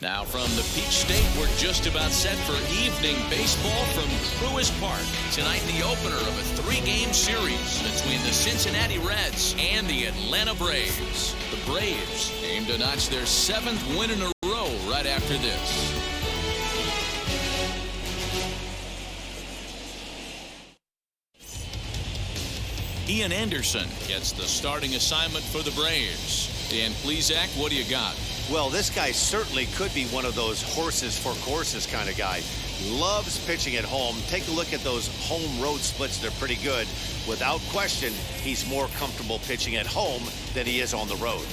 Now from the Peach State, we're just about set for evening baseball from Truist Park. Tonight, the opener of a three-game series between the Cincinnati Reds and the Atlanta Braves. The Braves aim to notch their 7th win in a row right after this. Ian Anderson gets the starting assignment for the Braves. Dan Plesac, what do you got? Well, this guy certainly could be one of those horses for courses kind of guy. Loves pitching at home. Take a look at those home road splits. They're pretty good. Without question, he's more comfortable pitching at home than he is on the road.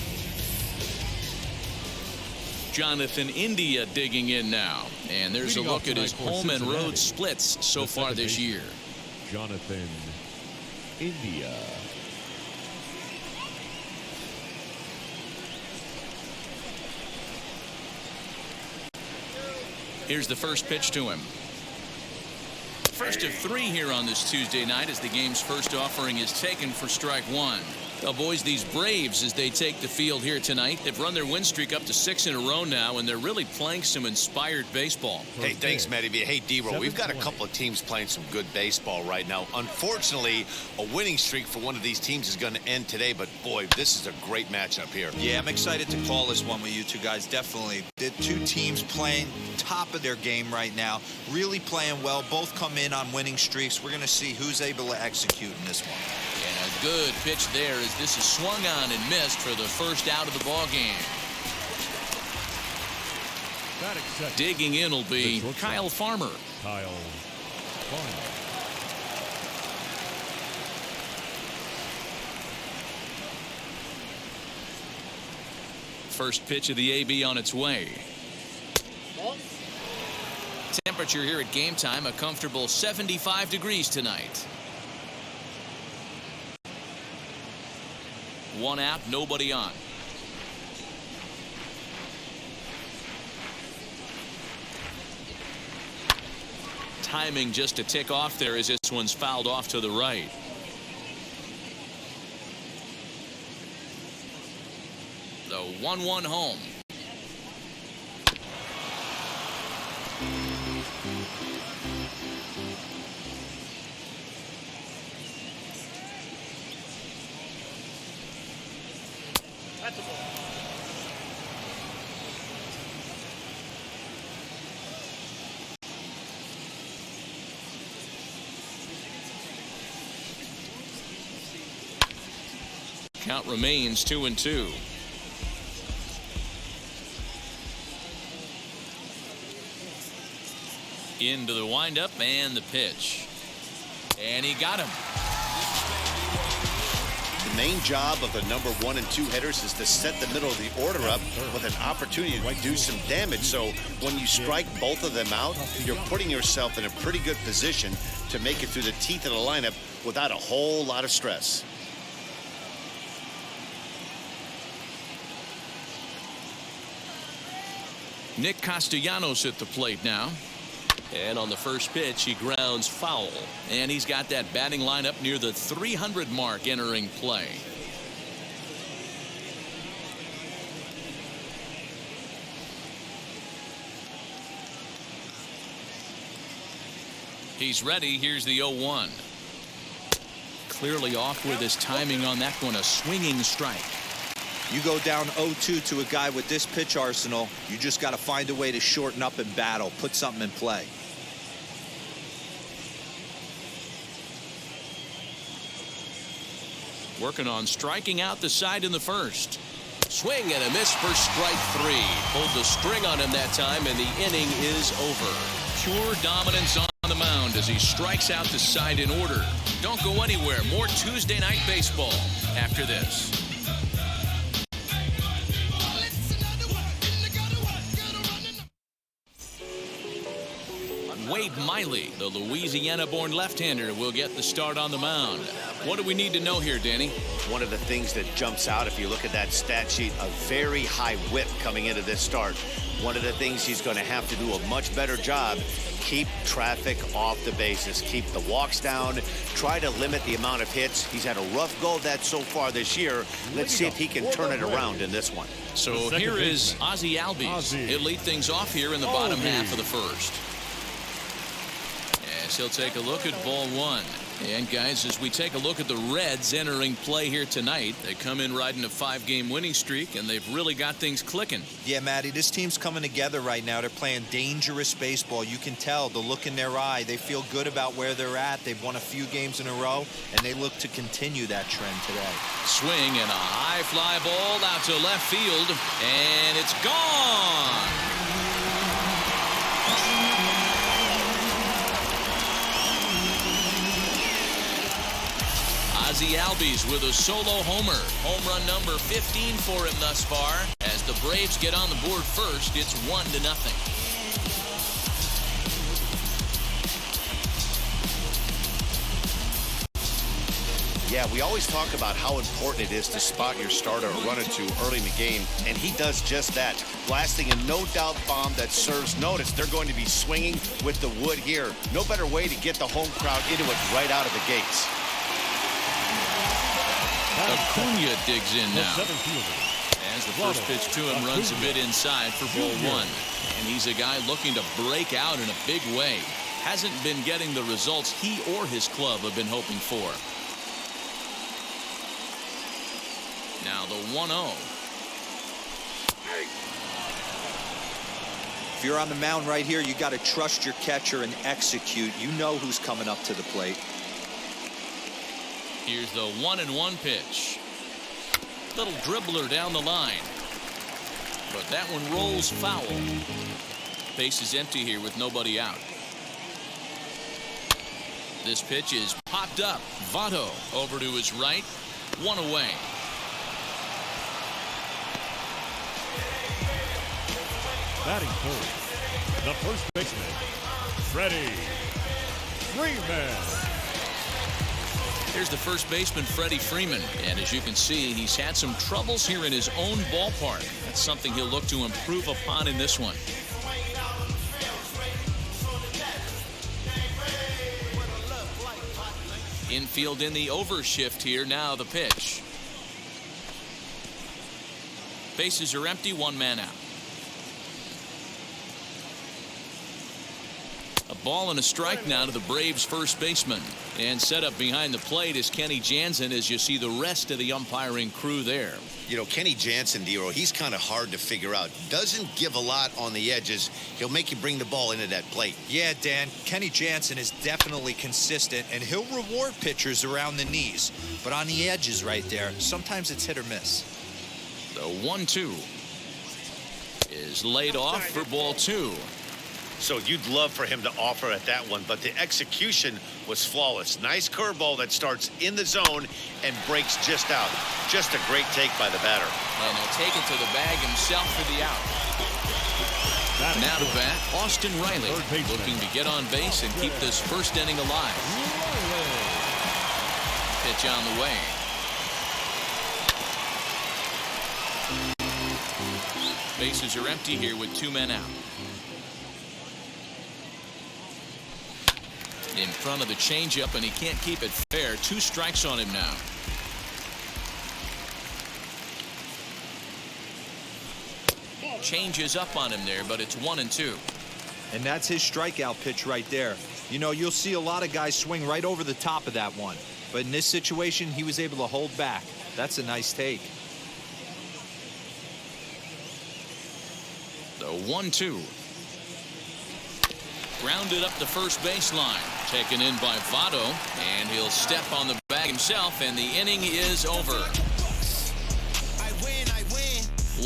Jonathan India digging in now. And there's a look at his home and road splits so far this year. Jonathan India. Here's the first pitch to him. First of 3 here on this Tuesday night as the game's first offering is taken for strike 1. Well, boys, these Braves, as they take the field here tonight, they've run their win streak up to 6 in a row now, and they're really playing some inspired baseball. Hey, thanks, Matty. Hey, D-Roll, we've got a couple of teams playing some good baseball right now. Unfortunately, a winning streak for one of these teams is going to end today, but boy, this is a great matchup here. Yeah, I'm excited to call this one with you two guys. Definitely. The two teams playing top of their game right now, really playing well. Both come in on winning streaks. We're going to see who's able to execute in this one. And a good pitch there as this is swung on and missed for the first out of the ball game. Digging in will be Kyle Farmer. Kyle Farmer. First pitch of the AB on its way. Temperature here at game time, a comfortable 75 degrees tonight. 1 out, nobody on. Timing just a tick off there as this one's fouled off to the right. The 1-1 home. That's a ball. Count remains 2-2. Into the windup and the pitch. And he got him. The main job of the number 1 and 2 hitters is to set the middle of the order up with an opportunity to do some damage. So when you strike both of them out, you're putting yourself in a pretty good position to make it through the teeth of the lineup without a whole lot of stress. Nick Castellanos at the plate now. And on the first pitch, he grounds foul. And he's got that batting lineup near the 300 mark entering play. He's ready. Here's the 0-1. Clearly off with his timing on that one. A swinging strike. You go down 0-2 to a guy with this pitch arsenal, you just got to find a way to shorten up and battle, put something in play. Working on striking out the side in the first. Swing and a miss for strike 3. Pulled the string on him that time, and the inning is over. Pure dominance on the mound as he strikes out the side in order. Don't go anywhere. More Tuesday Night Baseball after this. Wade Miley, the Louisiana-born left-hander, will get the start on the mound. What do we need to know here, Danny? One of the things that jumps out, if you look at that stat sheet, a very high whip coming into this start. One of the things he's going to have to do a much better job, keep traffic off the bases, keep the walks down, try to limit the amount of hits. He's had a rough go of that so far this year. Let's see if he can turn it around in this one. So here is Ozzie Albies. He'll lead things off here in the bottom half of the first. As he'll take a look at ball one. And guys, as we take a look at the Reds entering play here tonight, they come in riding a 5-game winning streak, and they've really got things clicking. Yeah, Matty, this team's coming together right now. They're playing dangerous baseball. You can tell the look in their eye. They feel good about where they're at. They've won a few games in a row, and they look to continue that trend today. Swing and a high fly ball out to left field, and it's gone. Ozzie Albies with a solo homer. Home run number 15 for him thus far. As the Braves get on the board first, it's 1-0. Yeah, we always talk about how important it is to spot your starter or run into early in the game, and he does just that. Blasting a no-doubt bomb that serves notice. They're going to be swinging with the wood here. No better way to get the home crowd into it right out of the gates. Acuna digs in now. As the first pitch to him runs a bit inside for ball one. And he's a guy looking to break out in a big way. Hasn't been getting the results he or his club have been hoping for. Now the 1-0. If you're on the mound right here, you got to trust your catcher and execute. You know who's coming up to the plate. Here's the 1-1 pitch. Little dribbler down the line. But that one rolls foul. Base is empty here with nobody out. This pitch is popped up. Votto over to his right. One away. Batting first, the first baseman, Freddie Freeman. Here's the first baseman, Freddie Freeman. And as you can see, he's had some troubles here in his own ballpark. That's something he'll look to improve upon in this one. Infield in the overshift here. Now the pitch. Bases are empty, one man out. A ball and a strike now to the Braves first baseman. And set up behind the plate is Kenny Jansen as you see the rest of the umpiring crew there. You know, Kenny Jansen, Dero, he's kind of hard to figure out. Doesn't give a lot on the edges. He'll make you bring the ball into that plate. Yeah, Dan, Kenny Jansen is definitely consistent, and he'll reward pitchers around the knees. But on the edges right there, sometimes it's hit or miss. The 1-2 is laid off for ball two. So you'd love for him to offer at that one, but the execution was flawless. Nice curveball that starts in the zone and breaks just out. Just a great take by the batter. And he'll take it to the bag himself for the out. Now to bat, Austin Riley, looking to get on base and keep this first inning alive. Pitch on the way. Bases are empty here with two men out. In front of the changeup, and he can't keep it fair. Two strikes on him now. Changes up on him there, but it's 1-2. And that's his strikeout pitch right there. You know, you'll see a lot of guys swing right over the top of that one. But in this situation, he was able to hold back. That's a nice take. The 1-2. Grounded up the first baseline. Taken in by Votto, and he'll step on the bag himself, and the inning is over.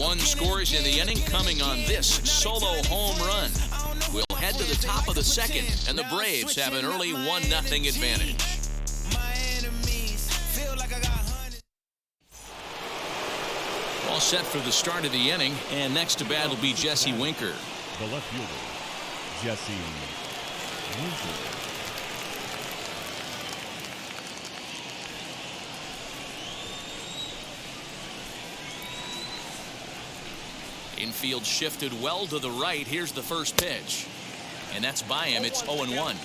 One scores in the inning coming on this solo home run. We'll head to the top of the second, and the Braves have an early 1-0 advantage. All set for the start of the inning, and next to bat will be Jesse Winker. The left fielder, Jesse Infield shifted well to the right. Here's the first pitch. And that's by him. It's 0-1.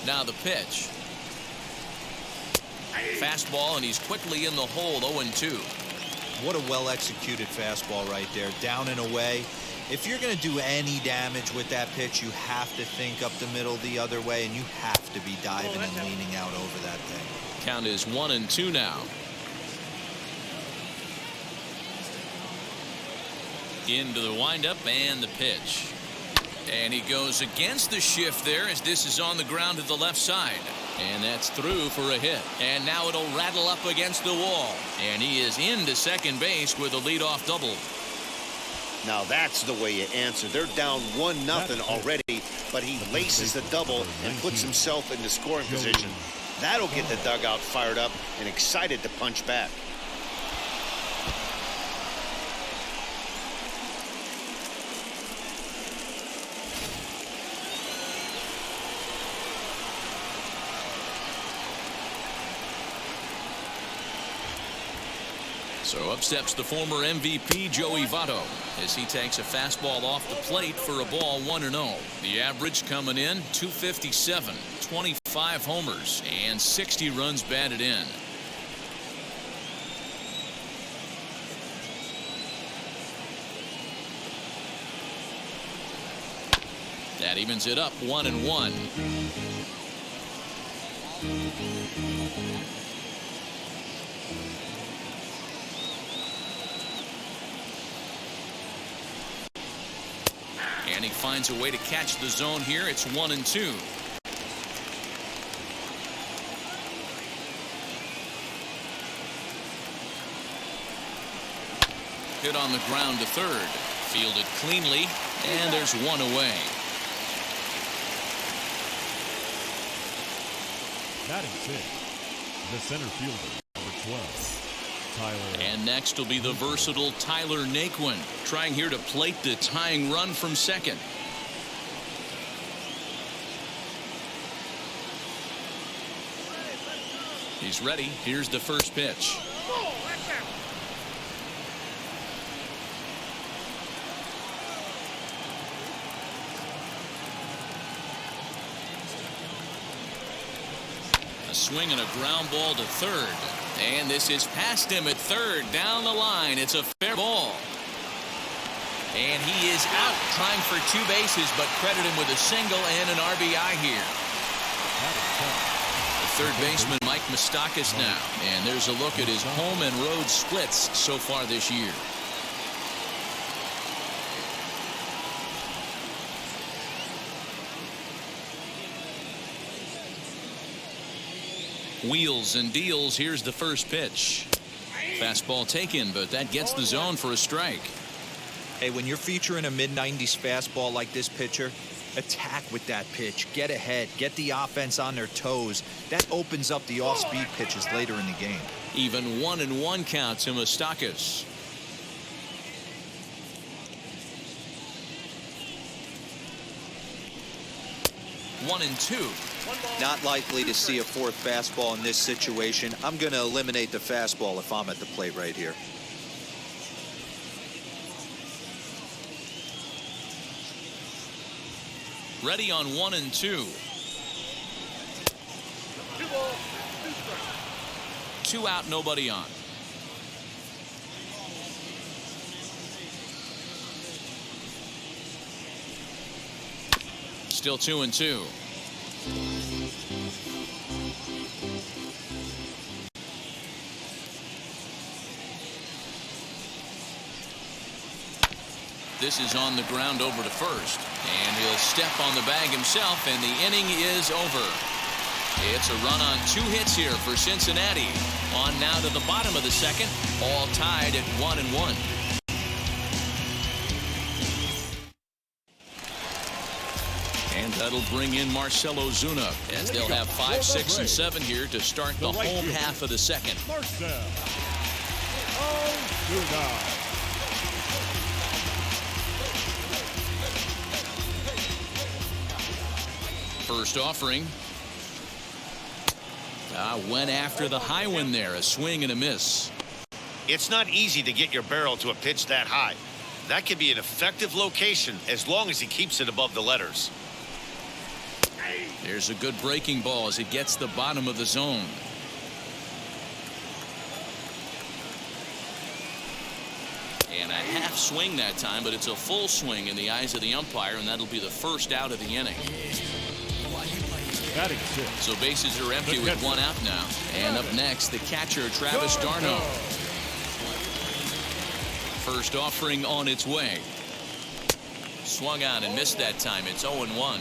Now the pitch. Fastball, and he's quickly in the hole. 0-2. What a well-executed fastball right there. Down and away. If you're going to do any damage with that pitch, you have to think up the middle the other way, and you have to be diving and leaning out over that thing. Count is 1-2 now. Into the windup and the pitch. And he goes against the shift there as this is on the ground to the left side. And that's through for a hit. And now it'll rattle up against the wall. And he is into second base with a leadoff double. Now that's the way you answer. They're down 1-0 already, but he laces the double and puts himself into scoring position. That'll get the dugout fired up and excited to punch back. So up steps the former MVP Joey Votto as he takes a fastball off the plate for a ball 1-0. The average coming in 257, 25 homers and 60 runs batted in. That evens it up 1-1. And he finds a way to catch the zone here. It's 1-2. Hit on the ground to third. Fielded cleanly, and there's one away. Batting sixth, the center fielder, number 12. And next will be the versatile Tyler Naquin, trying here to plate the tying run from second. He's ready. Here's the first pitch. A swing and a ground ball to third. And this is past him at third. Down the line. It's a fair ball. And he is out trying for two bases, but credit him with a single and an RBI here. The third baseman, Mike Mastakis now. And there's a look at his home and road splits so far this year. Wheels and deals. Here's the first pitch. Fastball taken, but that gets the zone for a strike. Hey, when you're featuring a mid-90s fastball like this pitcher, attack with that pitch. Get ahead. Get the offense on their toes. That opens up the off-speed pitches later in the game. Even 1-1 count to Mastakis. One and two. Not likely to see a fourth fastball in this situation. I'm going to eliminate the fastball if I'm at the plate right here. Ready on 1 and 2. 2 out, nobody on. Still 2 and 2. This is on the ground over to first, and he'll step on the bag himself, and the inning is over. It's a run on 2 hits here for Cincinnati. On now to the bottom of the second, all tied at 1-1. And that'll bring in Marcell Ozuna as they'll have 5, 6, and 7 here to start the home half of the second. now. First offering. Went after the high one there. A swing and a miss. It's not easy to get your barrel to a pitch that high. That could be an effective location as long as he keeps it above the letters. There's a good breaking ball as it gets the bottom of the zone. And a half swing that time, but it's a full swing in the eyes of the umpire, and that'll be the first out of the inning. So bases are empty with one out now. And up next, the catcher, Travis d'Arnaud. First offering on its way. Swung on and missed that time. It's 0-1.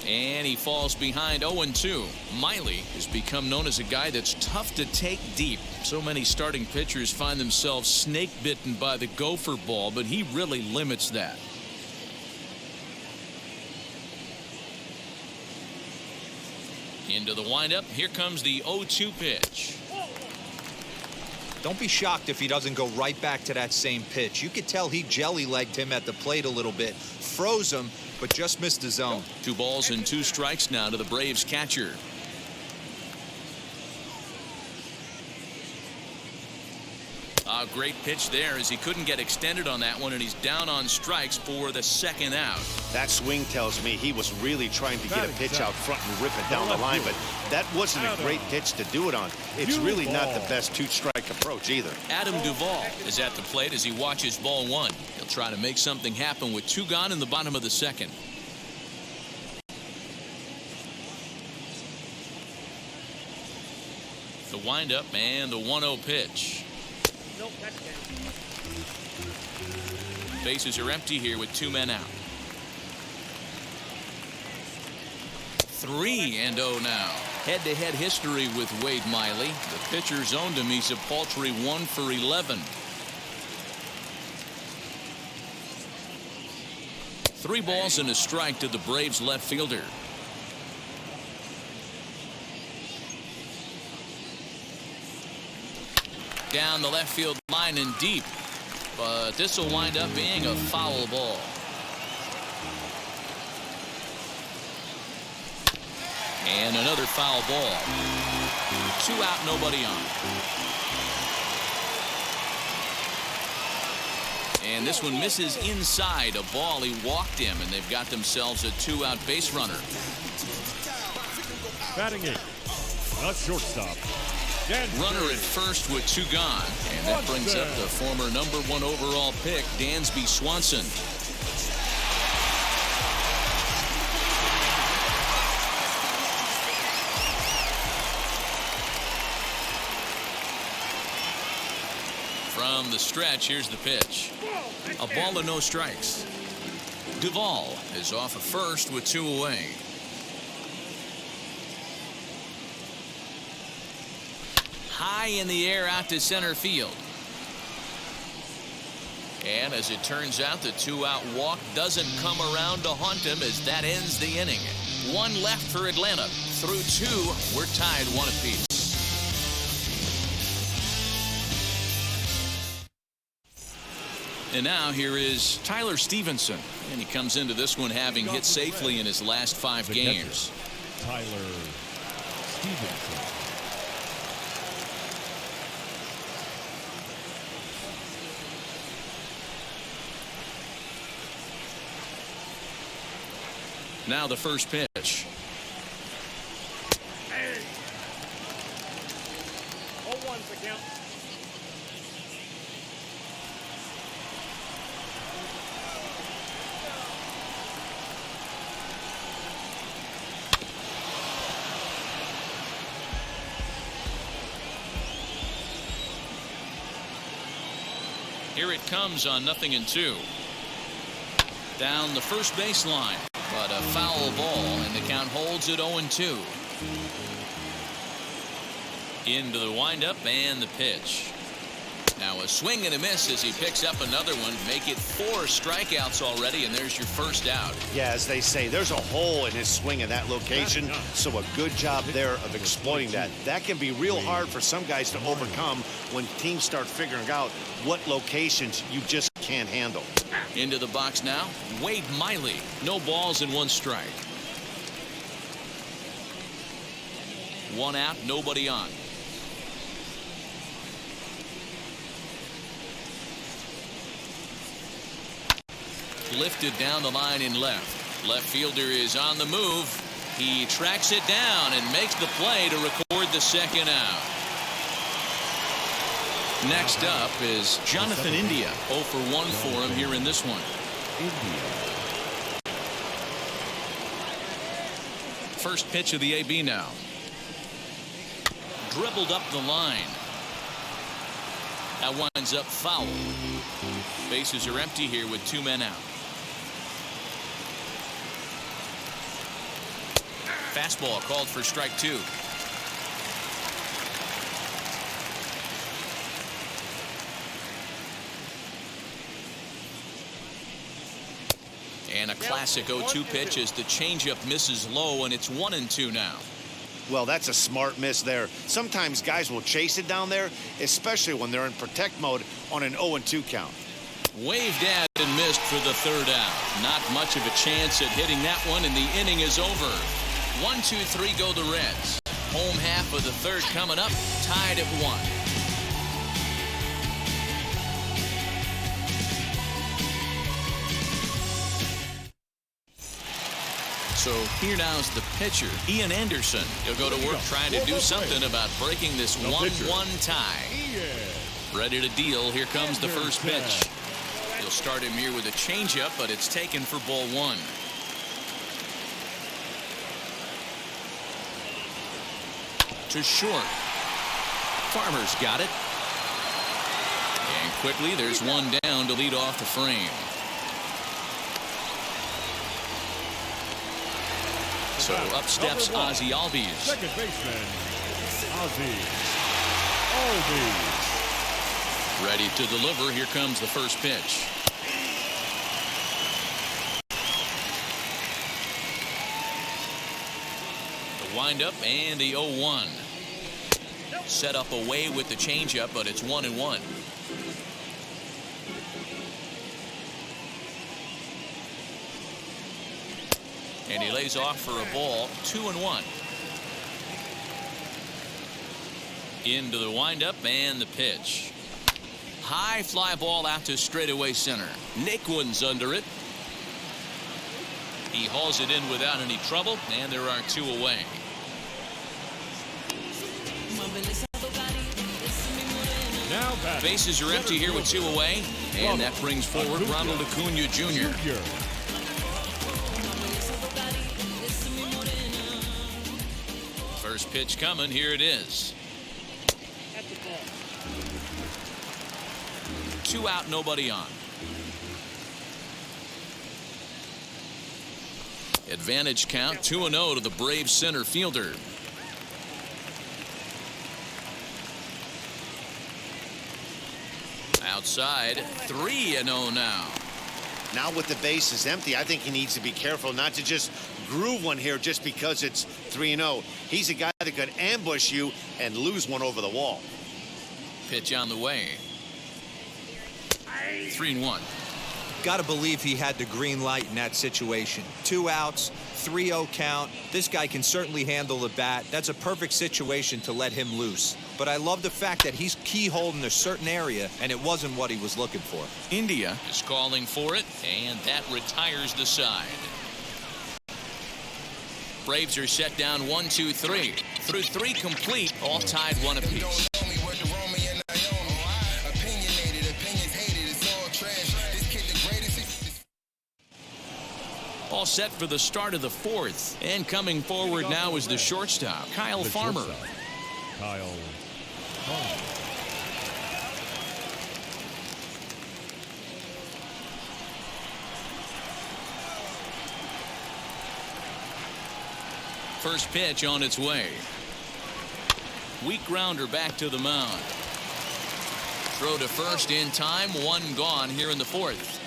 And he falls behind 0-2. Miley has become known as a guy that's tough to take deep. So many starting pitchers find themselves snake bitten by the gopher ball, but he really limits that. Into the windup. Here comes the 0-2 pitch. Don't be shocked if he doesn't go right back to that same pitch. You could tell he jelly-legged him at the plate a little bit, froze him, but just missed the zone. 2 balls and 2 strikes now to the Braves catcher. A great pitch there as he couldn't get extended on that one, and he's down on strikes for the second out. That swing tells me he was really trying to get a pitch out front and rip it down the line, but that wasn't a great pitch to do it on. It's really not the best 2-strike approach either. Adam Duvall is at the plate as he watches ball 1. He'll try to make something happen with 2 gone in the bottom of the second. The windup and the 1-0 pitch. Nope, that's down. Bases are empty here with 2 men out. 3-0 now. Head-to-head history with Wade Miley. The pitcher's owned him. He's a paltry 1 for 11. 3 balls and a strike to the Braves left fielder. Down the left field line and deep, but this will wind up being a foul ball. And another foul ball. 2 out, nobody on. And this one misses inside. A ball, he walked him, and they've got themselves a 2-out base runner. Batting in, a shortstop. Runner at first with 2 gone, and that brings up the former #1 overall pick, Dansby Swanson. From the stretch, here's the pitch. A ball and no strikes. Duvall is off at first with 2 away. High in the air out to center field. And as it turns out, the 2-out walk doesn't come around to haunt him as that ends the inning. 1 left for Atlanta. Through 2, we're tied 1 apiece. And now here is Tyler Stevenson. And he comes into this one having hit safely in his last 5 games. Tyler Stevenson. Now the first pitch. Hey. 0-1 for count. Here it comes on 0-2. Down the first baseline. But a foul ball, and the count holds at 0-2. Into the windup and the pitch. Now a swing and a miss as he picks up another one. Make it 4 strikeouts already, and there's your first out. Yeah, as they say, there's a hole in his swing in that location, so a good job there of exploiting that. That can be real hard for some guys to overcome when teams start figuring out what locations you just can't handle. Into the box now, Wade Miley. No balls and 1 strike. 1 out, nobody on. Lifted down the line in left. Left fielder is on the move. He tracks it down and makes the play to record the second out. Next up is Jonathan India. 0 for 1 for him here in this one. First pitch of the AB now. Dribbled up the line. That winds up foul. Bases are empty here with 2 men out. Fastball called for strike 2. And a classic 0-2 pitch as the changeup misses low, and it's 1-2 now. Well, that's a smart miss there. Sometimes guys will chase it down there, especially when they're in protect mode on an 0-2 count. Waved at and missed for the 3rd out. Not much of a chance at hitting that one, and the inning is over. 1-2-3 go the Reds. Home half of the 3rd coming up, tied at 1. So here now is the pitcher, Ian Anderson. He'll go to work trying to do something about breaking this 1-1 tie. Ready to deal. Here comes the first pitch. He'll start him here with a changeup, but it's taken for ball 1. To short. Farmer's got it. And quickly there's 1 down to lead off the frame. So up steps Ozzie Albies. Second baseman, Ozzie Albies. Ready to deliver. Here comes the first pitch. The windup and the 0-1. Set up away with the changeup, but it's 1-1. And he lays off for a ball. 2-1. Into the windup and the pitch. High fly ball out to straightaway center. Naquin's under it. He hauls it in without any trouble, and there are 2 away. Now bases are empty here with 2 away, and that brings forward Ronald Acuna Jr. First pitch coming. Here it is. 2 out, nobody on. Advantage count 2-0 to the Braves center fielder. Outside, 3-0 now. Now with the bases empty, I think he needs to be careful not to just groove one here just because it's 3-0. He's a guy that could ambush you and lose one over the wall. Pitch on the way. 3-1. Got to believe he had the green light in that situation. 2 outs, 3-0 count. This guy can certainly handle the bat. That's a perfect situation to let him loose. But I love the fact that he's keyholed in a certain area, and it wasn't what he was looking for. India is calling for it, and that retires the side. Braves are set down 1-2-3. Through 3 complete, all tied 1 apiece. All set for the start of the 4th. And coming forward now is the shortstop, Kyle Farmer. Kyle Farmer. First pitch on its way. Weak grounder back to the mound. throw to first in time. One gone here in the fourth.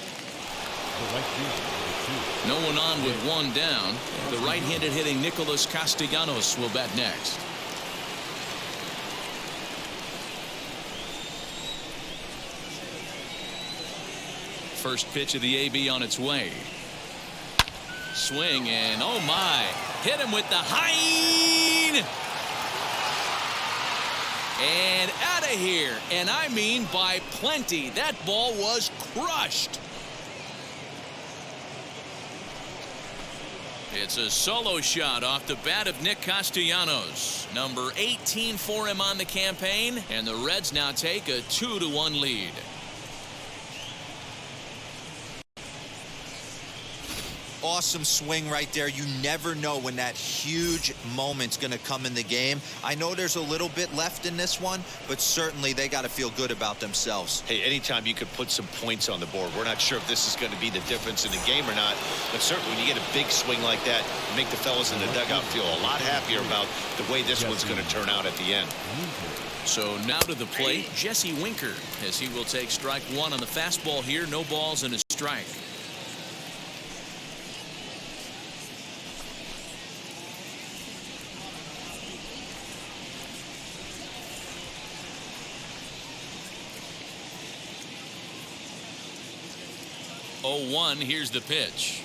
The right fielder, No one on with one down. The right-handed hitting Nicolas Castellanos will bat next. First pitch of the AB on its way. Swing and oh my. Hit him with the high. And out of here. And I mean by plenty. That ball was crushed. It's a solo shot off the bat of Nick Castellanos. Number 18 for him on the campaign. And the Reds now take a 2-1 lead. Awesome swing right there. You never know when that huge moment's going to come in the game. I know there's a little bit left in this one, but certainly they got to feel good about themselves. Hey, anytime you could put some points on the board. We're not sure if this is going to be the difference in the game or not, but certainly when you get a big swing like that, you make the fellas in the dugout feel a lot happier about the way this one's going to turn out at the end. So now to the plate, Jesse Winker, as he will take strike one on the fastball here. No balls and a strike. Oh, 1. Here's the pitch.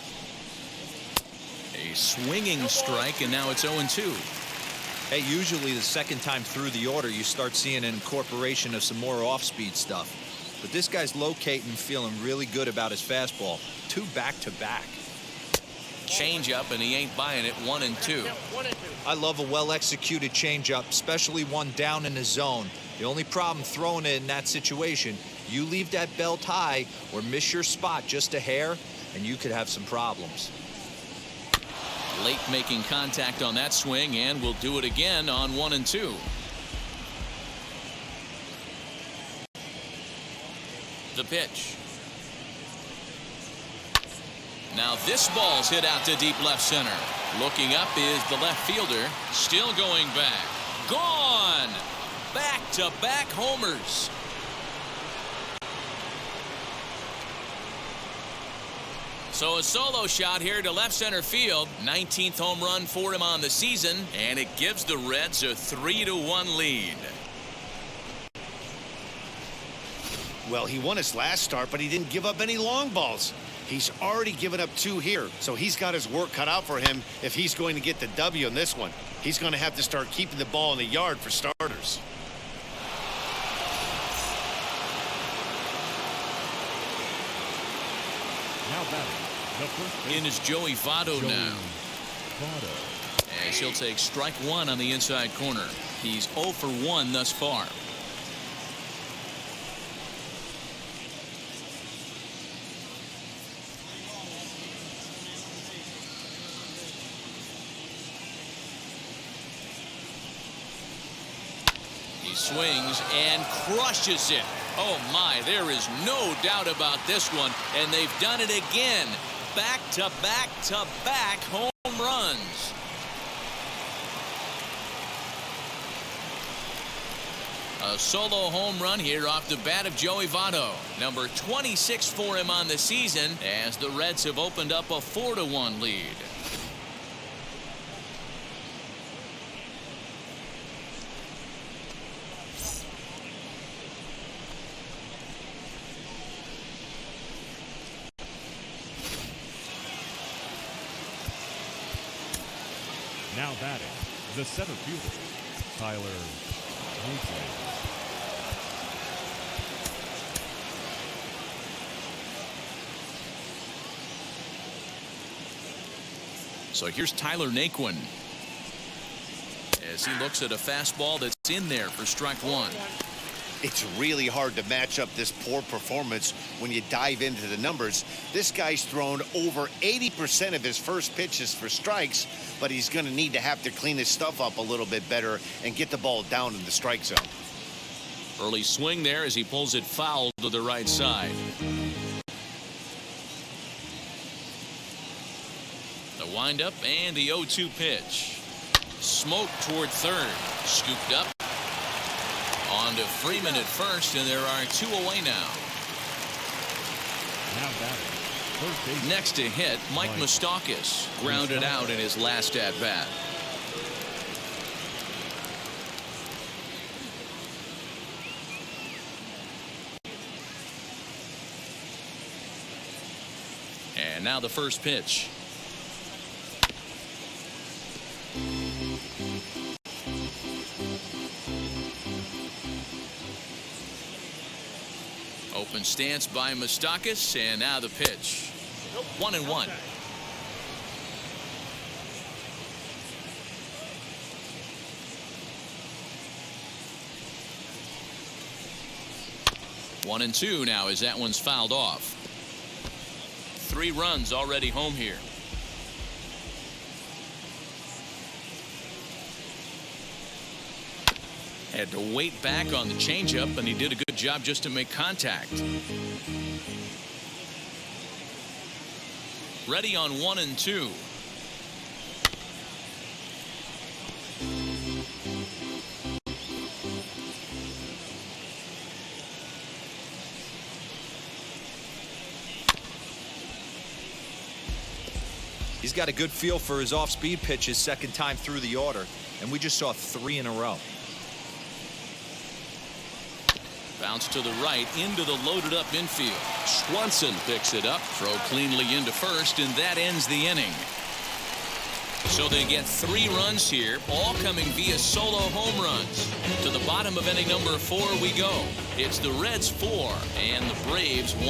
A swinging strike, and now it's 0-2. Hey, usually the second time through the order, you start seeing an incorporation of some more off-speed stuff. But this guy's locating, feeling really good about his fastball. 2 back-to-back. Change-up, and he ain't buying it. 1-2. I love a well-executed change-up, especially one down in the zone. The only problem throwing it in that situation, you leave that belt high or miss your spot just a hair, and you could have some problems. Late making contact on that swing, and will do it again on 1-2. The pitch. Now this ball's hit out to deep left center. Looking up is the left fielder. Still going back. Gone! Back-to-back homers. So a solo shot here to left center field. 19th home run for him on the season, and it gives the Reds a 3-1 lead. Well, he won his last start, but he didn't give up any long balls. He's already given up 2 here, so he's got his work cut out for him if he's going to get the W in this one. He's going to have to start keeping the ball in the yard for starters. now batting, the first baseman. In is Joey Votto now. Votto. As he'll take strike one on the inside corner. He's 0 for 1 thus far. He swings and crushes it. Oh my, there is no doubt about this one, and they've done it again. Back to back to back home runs. A solo home run here off the bat of Joey Votto. Number 26 for him on the season, as the Reds have opened up a 4-1 lead. Now batting, the center fielder, Tyler Naquin. So here's Tyler Naquin as he looks at a fastball that's in there for strike one. It's really hard to match up this poor performance when you dive into the numbers. This guy's thrown over 80% of his first pitches for strikes, but he's going to need to have to clean his stuff up a little bit better and get the ball down in the strike zone. Early swing there as he pulls it foul to the right side. The windup and the 0-2 pitch. Smoke toward third. Scooped up. On Down to Freeman at first, and there are 2 away now. Now batting, first base. Next to hit, Mike Mastakis grounded out in his last at bat. And now the first pitch. Open stance by Mastakis, and now the pitch. 1-1. One and two now as that one's fouled off. 3 runs already home here. Had to wait back on the changeup, and he did a good job just to make contact. Ready on 1 and 2. He's got a good feel for his off-speed pitches second time through the order, and we just saw 3 in a row. Bounce to the right into the loaded up infield. Swanson picks it up, throw cleanly into first, and that ends the inning. So they get 3 runs here, all coming via solo home runs. To the bottom of inning number 4 we go. It's the Reds 4 and the Braves 1.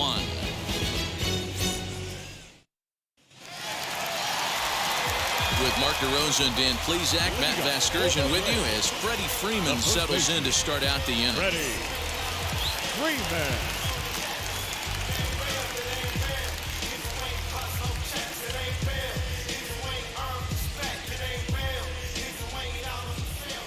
With Mark DeRosa and Dan Plesac, Matt Vasgersian with you as Freddie Freeman settles in to start out the inning. Freddie Freeman.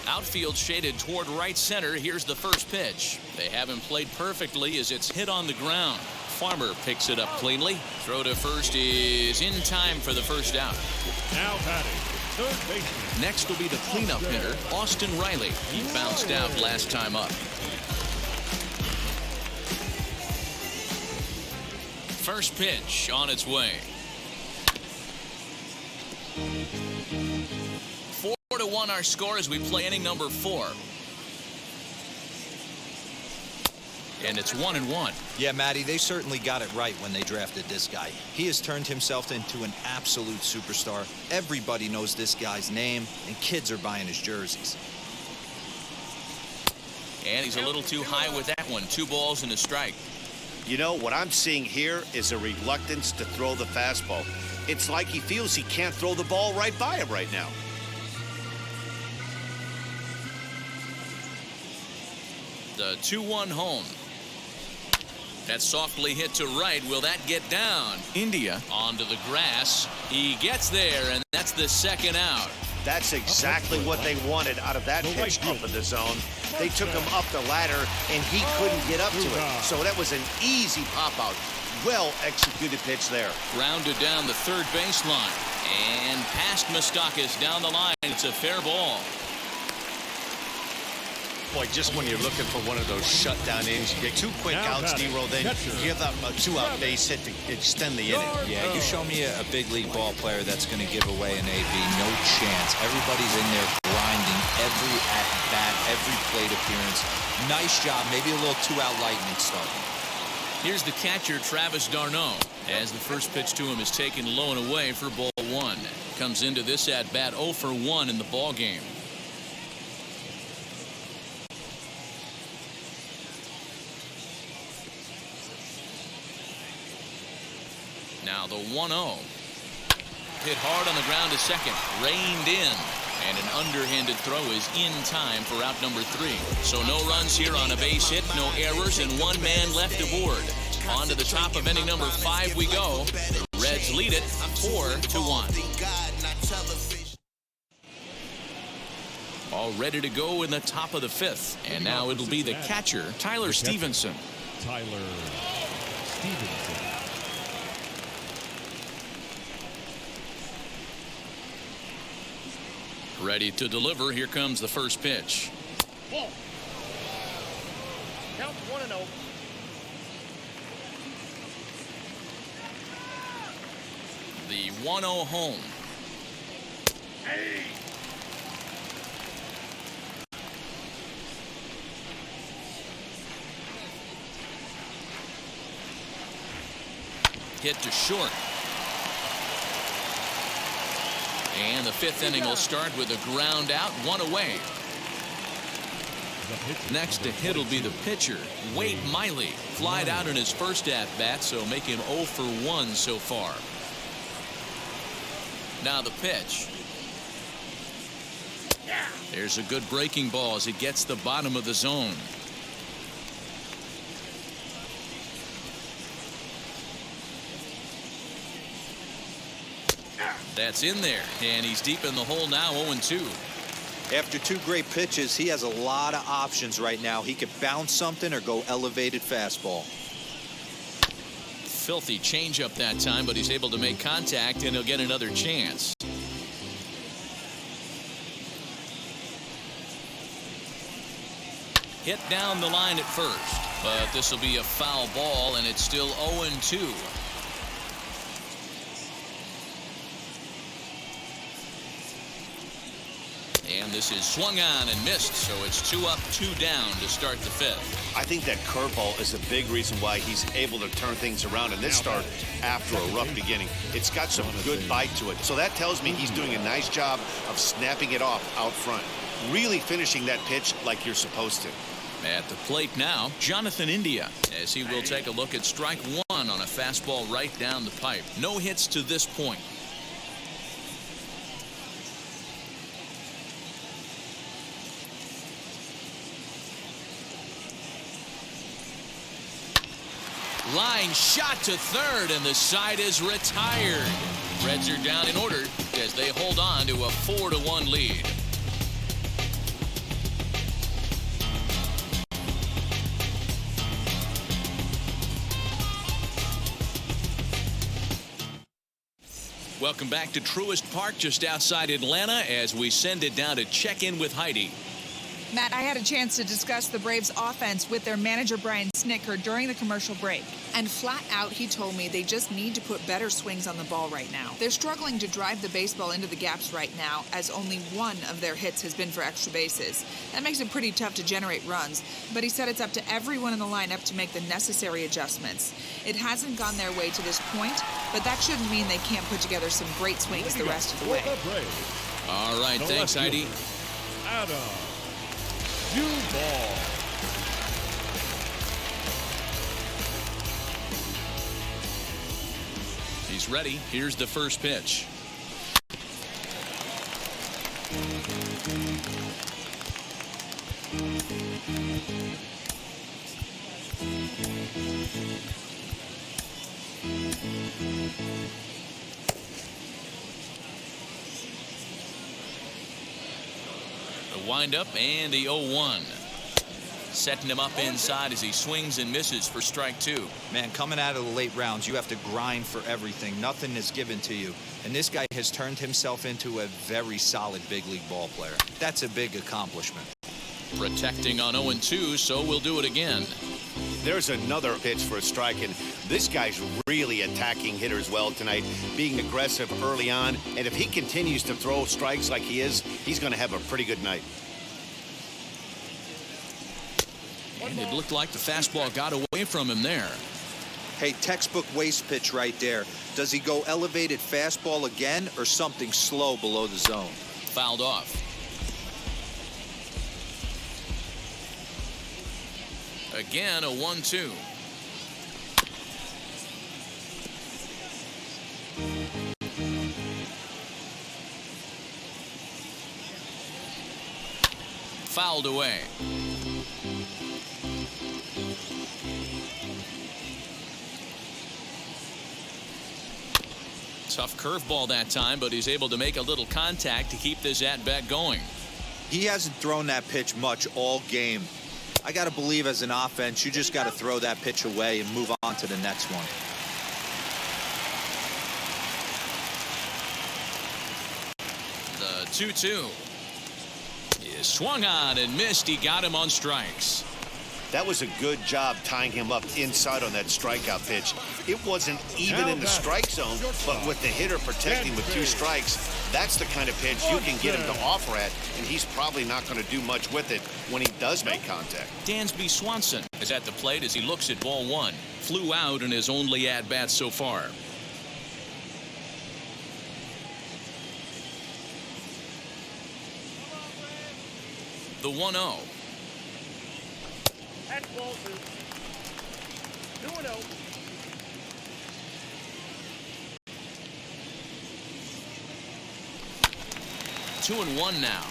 Outfield shaded toward right center. Here's the first pitch. They haven't played perfectly as it's hit on the ground. Farmer picks it up cleanly. Throw to first is in time for the first out. Now batting, third baseman. Next will be the cleanup hitter, Austin Riley. He bounced out last time up. First pitch on its way. 4-1 our score as we play inning number 4. And it's 1-1. Yeah, Matty, they certainly got it right when they drafted this guy. He has turned himself into an absolute superstar. Everybody knows this guy's name, and kids are buying his jerseys. And he's a little too high with that one. 2 balls and a strike. You know, what I'm seeing here is a reluctance to throw the fastball. It's like he feels he can't throw the ball right by him right now. The 2-1 home. That's softly hit to right. Will that get down? India onto the grass. He gets there, and that's the second out. That's exactly what they wanted out of that pitch up in the zone. They took him up the ladder, and he couldn't get up to it. So that was an easy pop-out. Well-executed pitch there. Grounded down the third baseline. And past Mastakis down the line. It's a fair ball. Boy, just when you're looking for one of those shutdown innings, you get 2 quick outs, Nero, then you give up a 2-out base hit to extend the inning. Yeah, you show me a big league ball player that's going to give away an AB. No chance. Everybody's in there grinding every at-bat, every plate appearance. Nice job. Maybe a little 2-out lightning start. Here's the catcher, Travis d'Arnaud, as the first pitch to him is taken low and away for ball 1. Comes into this at-bat 0 for 1 in the ball game. Now the 1-0. Hit hard on the ground to second. Reined in. And an underhanded throw is in time for out number 3. So no runs here on a base hit, no errors, and 1 man left aboard. On to the top of inning number 5 we go. The Reds lead it 4-1. All ready to go in the top of the 5th. And now it'll be the catcher, Tyler Stevenson. Tyler Stevenson. Ready to deliver. Here comes the first pitch. Count 1-0. The 1-0 home. Hey. Hit to short. And the fifth inning will start with a ground out, one away. Next to hit will be the pitcher, Wade Miley. Flied out in his first at-bat, so make him 0 for 1 so far. Now the pitch. There's a good breaking ball as it gets the bottom of the zone. That's in there, and he's deep in the hole now, 0-2. After two great pitches, he has a lot of options right now. He could bounce something or go elevated fastball. Filthy changeup that time, but he's able to make contact, and he'll get another chance. Hit down the line at first, but this will be a foul ball, and it's still 0-2. And this is swung on and missed, so it's 2 up, 2 down to start the fifth. I think that curveball is a big reason why he's able to turn things around in this start after a rough beginning. It's got some good bite to it, so that tells me he's doing a nice job of snapping it off out front, really finishing that pitch like you're supposed to. At the plate now, Jonathan India, as he will take a look at strike one on a fastball right down the pipe. No hits to this point. Line shot to third, and the side is retired. Reds are down in order as they hold on to a 4-1 lead. Welcome back to Truist Park just outside Atlanta as we send it down to check in with Heidi. Matt, I had a chance to discuss the Braves offense with their manager Brian Snitker during the commercial break. And flat out, he told me they just need to put better swings on the ball right now. They're struggling to drive the baseball into the gaps right now, as only one of their hits has been for extra bases. That makes it pretty tough to generate runs, but he said it's up to everyone in the lineup to make the necessary adjustments. It hasn't gone their way to this point, but that shouldn't mean they can't put together some great swings the rest of the way. All right, thanks, Heidi. Adam Duvall. He's ready. Here's the first pitch. The windup and the 0-1. Setting him up inside as he swings and misses for strike two. Man, coming out of the late rounds, you have to grind for everything. Nothing is given to you. And this guy has turned himself into a very solid big league ball player. That's a big accomplishment. Protecting on 0-2, so we'll do it again. There's another pitch for a strike, and this guy's really attacking hitters well tonight, being aggressive early on. And if he continues to throw strikes like he is, he's going to have a pretty good night. And it looked like the fastball got away from him there. Hey, textbook waste pitch right there. Does he go elevated fastball again or something slow below the zone? Fouled off. Again, a 1-2. Fouled away. Tough curveball that time, but he's able to make a little contact to keep this at-bat going. He hasn't thrown that pitch much all game. I got to believe as an offense, you just got to throw that pitch away and move on to the next one. The 2-2 is swung on and missed. He got him on strikes. That was a good job tying him up inside on that strikeout pitch. It wasn't even in the strike zone, but with the hitter protecting with 2 strikes, that's the kind of pitch you can get him to offer at, and he's probably not going to do much with it when he does make contact. Dansby Swanson is at the plate as he looks at ball 1. Flew out in his only at-bat so far. The 1-0. That's ball 2. 2-0. Two and 1 now.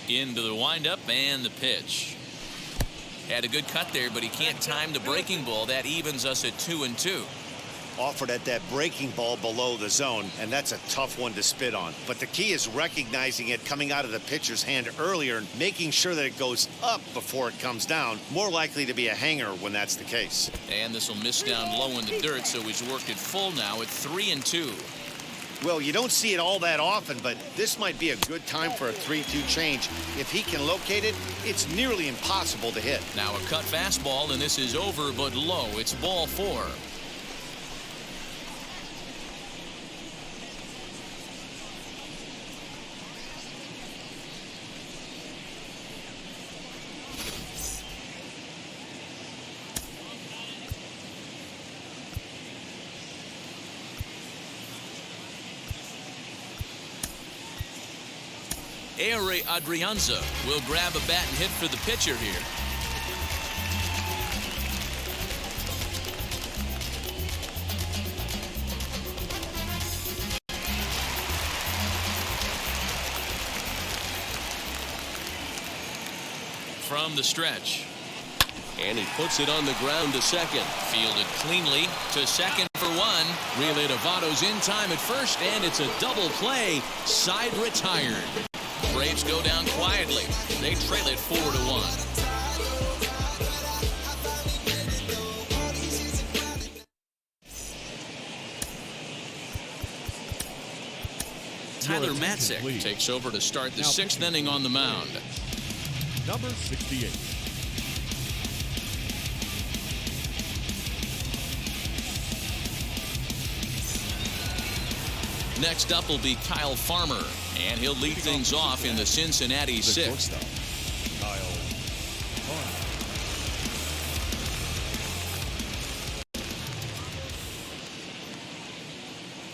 Into the windup and the pitch. Had a good cut there, but he can't time the breaking ball. That evens us at 2 and 2. Offered at that breaking ball below the zone, and that's a tough one to spit on. But the key is recognizing it coming out of the pitcher's hand earlier and making sure that it goes up before it comes down. More likely to be a hanger when that's the case. And this will miss down low in the dirt, so he's worked it full now at 3 and 2. Well, you don't see it all that often, but this might be a good time for a 3-2 change. If he can locate it, it's nearly impossible to hit. Now a cut fastball, and this is over but low. It's ball 4. Adrianza will grab a bat and hit for the pitcher here. From the stretch. And he puts it on the ground to second. Fielded cleanly to second for 1. Relay to Votto's in time at first, and it's a double play. Side retired. Braves go down quietly. They trail it 4-1. Tyler Matzek takes over to start the 6th inning on the mound. Number 68. Next up will be Kyle Farmer, and he'll lead things off in the Cincinnati 6th.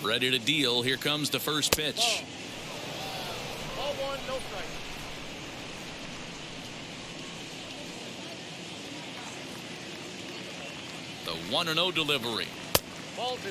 Ready to deal. Here comes the first pitch. Ball 1, no strike. The 1-0 delivery. Ball 2.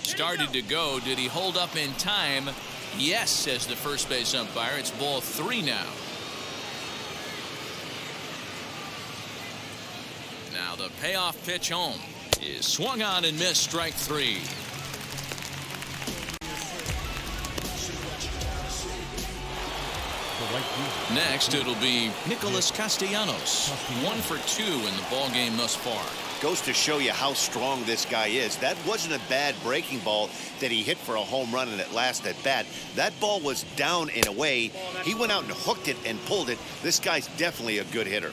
Started to go. Did he hold up in time? Yes, says the first base umpire. It's ball 3 now. Now the payoff pitch home is swung on and missed. Strike 3. Next it'll be Nicolas Castellanos. 1 for 2 in the ball game thus far. Goes to show you how strong this guy is. That wasn't a bad breaking ball that he hit for a home run in that last at bat. That ball was down and away. He went out and hooked it and pulled it. This guy's definitely a good hitter.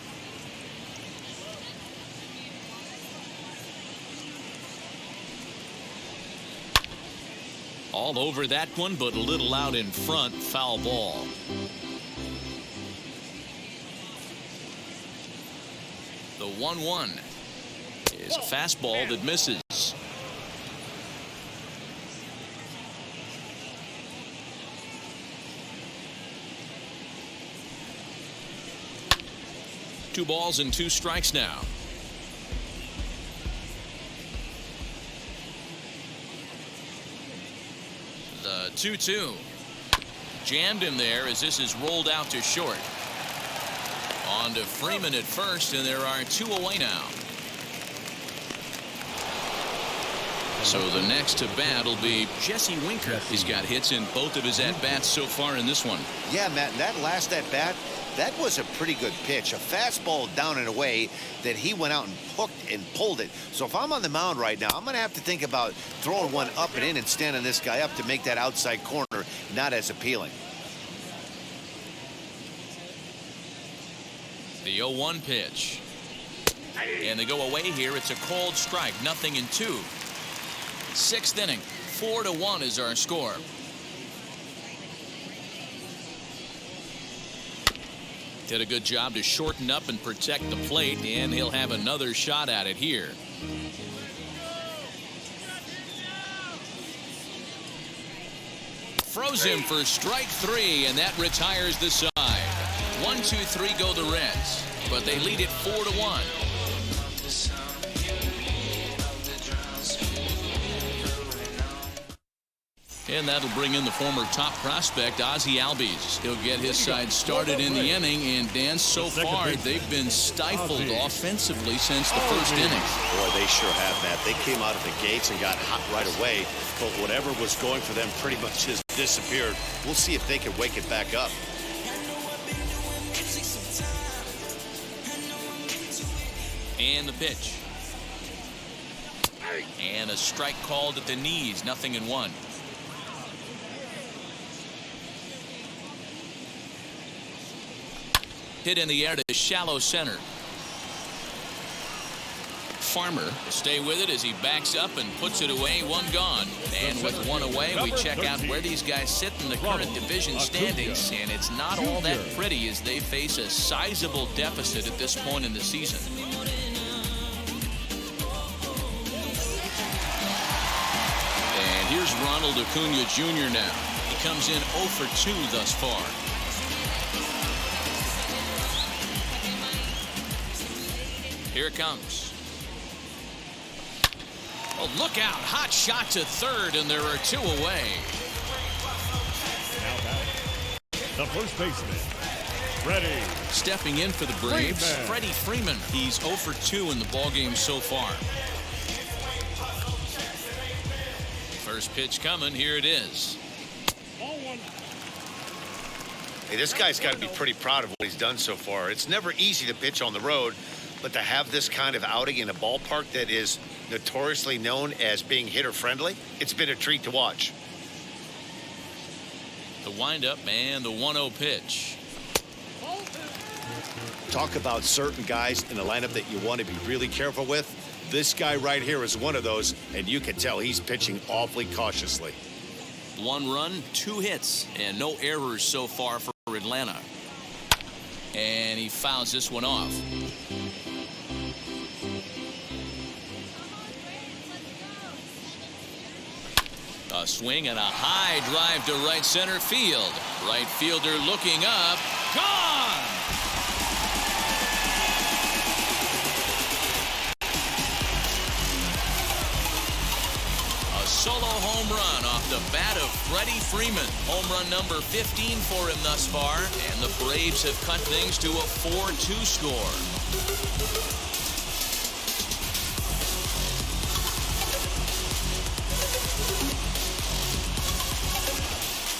All over that one, but a little out in front. Foul ball. The 1-1 is a fastball that misses. 2 balls and 2 strikes now. The 2-2. Jammed him there as this is rolled out to short. On to Freeman at first, and there are 2 away now. So the next to bat will be Jesse Winker. He's got hits in both of his at-bats so far in this one. Yeah, Matt, that last at-bat, that was a pretty good pitch. A fastball down and away that he went out and hooked and pulled it. So if I'm on the mound right now, I'm going to have to think about throwing one up and in and standing this guy up to make that outside corner not as appealing. The 0-1 pitch. And they go away here. It's a cold strike. 0-2. 6th inning. 4-1 is our score. Did a good job to shorten up and protect the plate, and he'll have another shot at it here. Froze him for strike 3, and that retires the side. 1-2-3 go the Reds, but they lead it 4-1. And that'll bring in the former top prospect, Ozzie Albies. He'll get his side started in the inning, and Dan, so far, they've been stifled offensively since the first inning. Boy, they sure have, Matt. They came out of the gates and got hot right away, but whatever was going for them pretty much has disappeared. We'll see if they can wake it back up. And the pitch. And a strike called at the knees, 0-1. Hit in the air to shallow center. Farmer will stay with it as he backs up and puts it away. 1 gone. And with 1 away, we check out where these guys sit in the current division standings. And it's not all that pretty as they face a sizable deficit at this point in the season. And here's Ronald Acuna Jr. now. He comes in 0 for 2 thus far. Here it comes. Oh, look out. Hot shot to third, and there are 2 away. Now batting, the first baseman, Freddie. Stepping in for the Braves, Freddie Freeman. He's 0 for 2 in the ballgame so far. First pitch coming. Here it is. Hey, this guy's got to be pretty proud of what he's done so far. It's never easy to pitch on the road, but to have this kind of outing in a ballpark that is notoriously known as being hitter-friendly, it's been a treat to watch. The windup and the 1-0 pitch. Talk about certain guys in the lineup that you want to be really careful with. This guy right here is one of those, and you can tell he's pitching awfully cautiously. 1 run, 2 hits, and no errors so far for Atlanta. And he fouls this one off. A swing and a high drive to right center field. Right fielder looking up. Gone! A solo home run off the bat of Freddie Freeman. Home run number 15 for him thus far. And the Braves have cut things to a 4-2 score.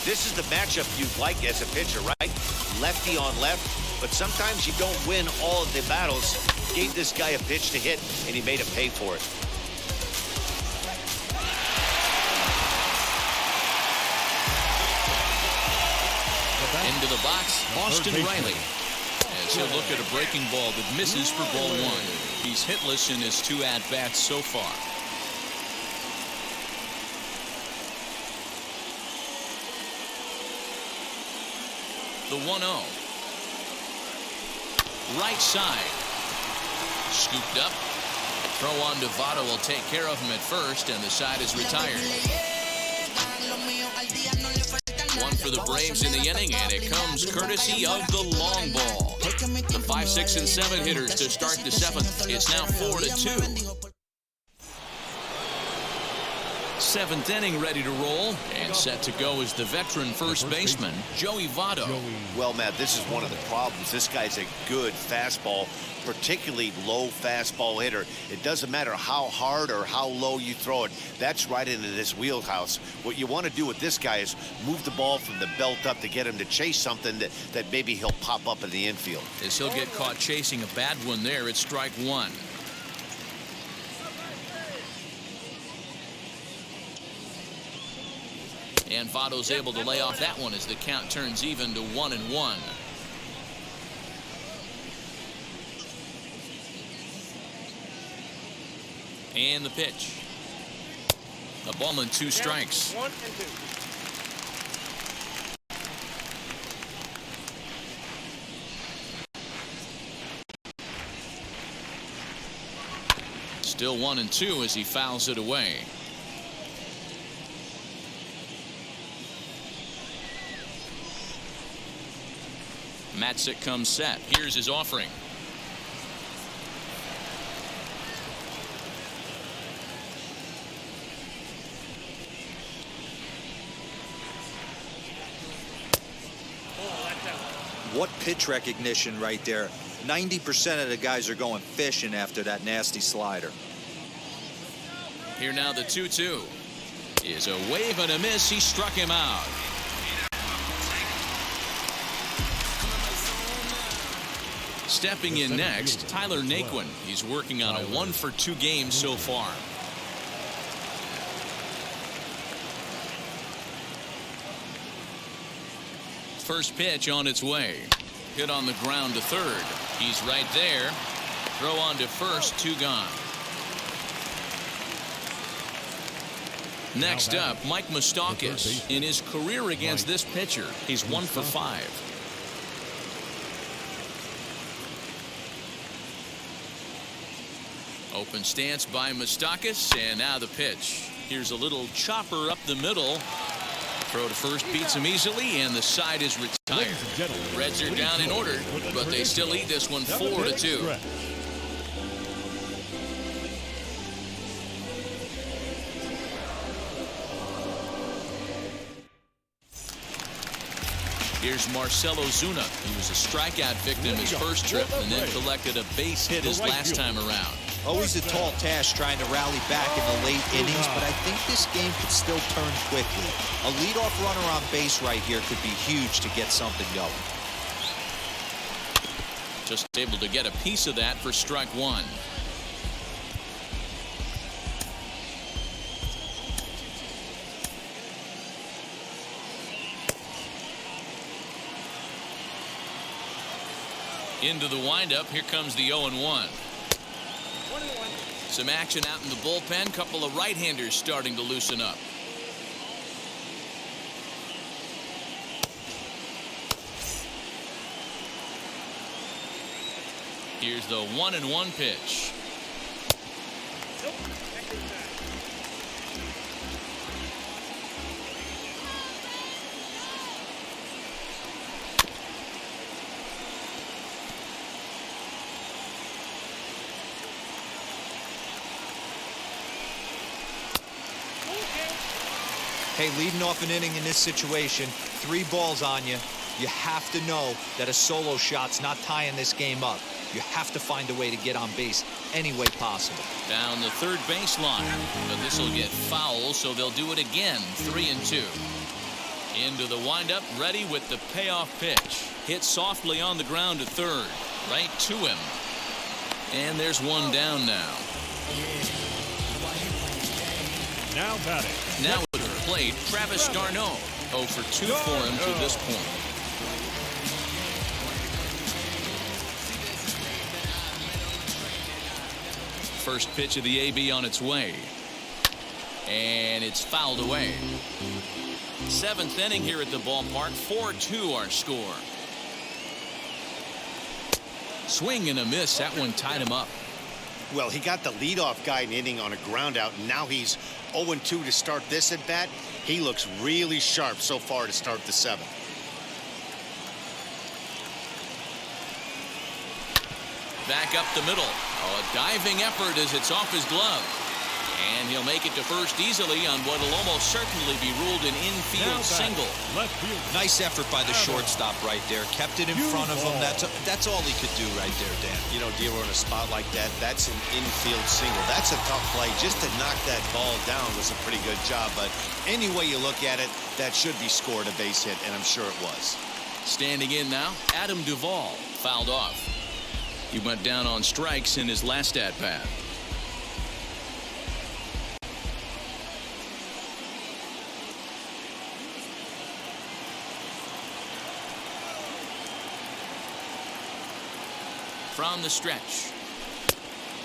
This is the matchup you like as a pitcher, right? Lefty on left, but sometimes you don't win all of the battles. Gave this guy a pitch to hit, and he made him pay for it. Into the box, Austin Riley. As he'll look at a breaking ball that misses for ball 1. He's hitless in his 2 at-bats so far. The 1-0. Right side. Scooped up. Throw on to Votto will take care of him at first, and the side is retired. 1 for the Braves in the inning, and it comes courtesy of the long ball. The 5, 6, and 7 hitters to start the 7th. It's now 4-2. 7th inning ready to roll, and set to go is the veteran first baseman, Joey Votto. Well, Matt, this is one of the problems. This guy's a good fastball, particularly low fastball hitter. It doesn't matter how hard or how low you throw it. That's right into this wheelhouse. What you want to do with this guy is move the ball from the belt up to get him to chase something that maybe he'll pop up in the infield. As he'll get caught chasing a bad one there, it's strike one. And Votto's able to lay off that one as the count turns even to 1-1. And the pitch. A ball and 2 strikes. 1 and 2. Still 1-2 as he fouls it away. Matzik comes set. Here's his offering. What pitch recognition right there. 90% of the guys are going fishing after that nasty slider. Here now the 2-2 is a wave and a miss. He struck him out. Stepping in next, Tyler Naquin. He's working on a 1-for-2 game so far. First pitch on its way. Hit on the ground to third. He's right there. Throw on to first, 2 gone. Next up, Mike Mastakis. In his career against this pitcher, he's 1 for 5. Open stance by Mastakis, and now the pitch. Here's a little chopper up the middle. Throw to first beats him easily, and the side is retired. Reds are down in order, but they still lead this one 4-2. Here's Marcell Ozuna. He was a strikeout victim his first trip and then collected a base hit his last time around. Always a tall task trying to rally back in the late innings, but I think this game could still turn quickly. A leadoff runner on base right here could be huge to get something going. Just able to get a piece of that for strike one. Into the windup. Here comes the 0-1. Some action out in the bullpen. Couple of right-handers starting to loosen up. Here's the 1-1 pitch. Hey, leading off an inning in this situation, 3 balls on you. You have to know that a solo shot's not tying this game up. You have to find a way to get on base any way possible. Down the third baseline, but this will get foul, so they'll do it again. 3-2. Into the windup, ready with the payoff pitch. Hit softly on the ground to third, right to him. And there's one down now. Now batting. Now with the plate, Travis d'Arnaud. 0 for 2 for him to this point. First pitch of the AB on its way. And it's fouled away. 7th inning here at the ballpark. 4-2 our score. Swing and a miss. That one tied him up. Well, he got the leadoff guy in inning on a ground out, and now he's 0-2 to start this at bat. He looks really sharp so far to start the 7th. back up the middle. Oh, a diving effort as it's off his glove. And he'll make it to first easily on what will almost certainly be ruled an infield single. Left field. Nice effort by the shortstop right there. Kept it in front of him. That's all he could do right there, Dan. You know, Dero, in a spot like that, that's an infield single. That's a tough play. Just to knock that ball down was a pretty good job. But any way you look at it, that should be scored a base hit, and I'm sure it was. Standing in now, Adam Duvall fouled off. He went down on strikes in his last at-bat. From the stretch,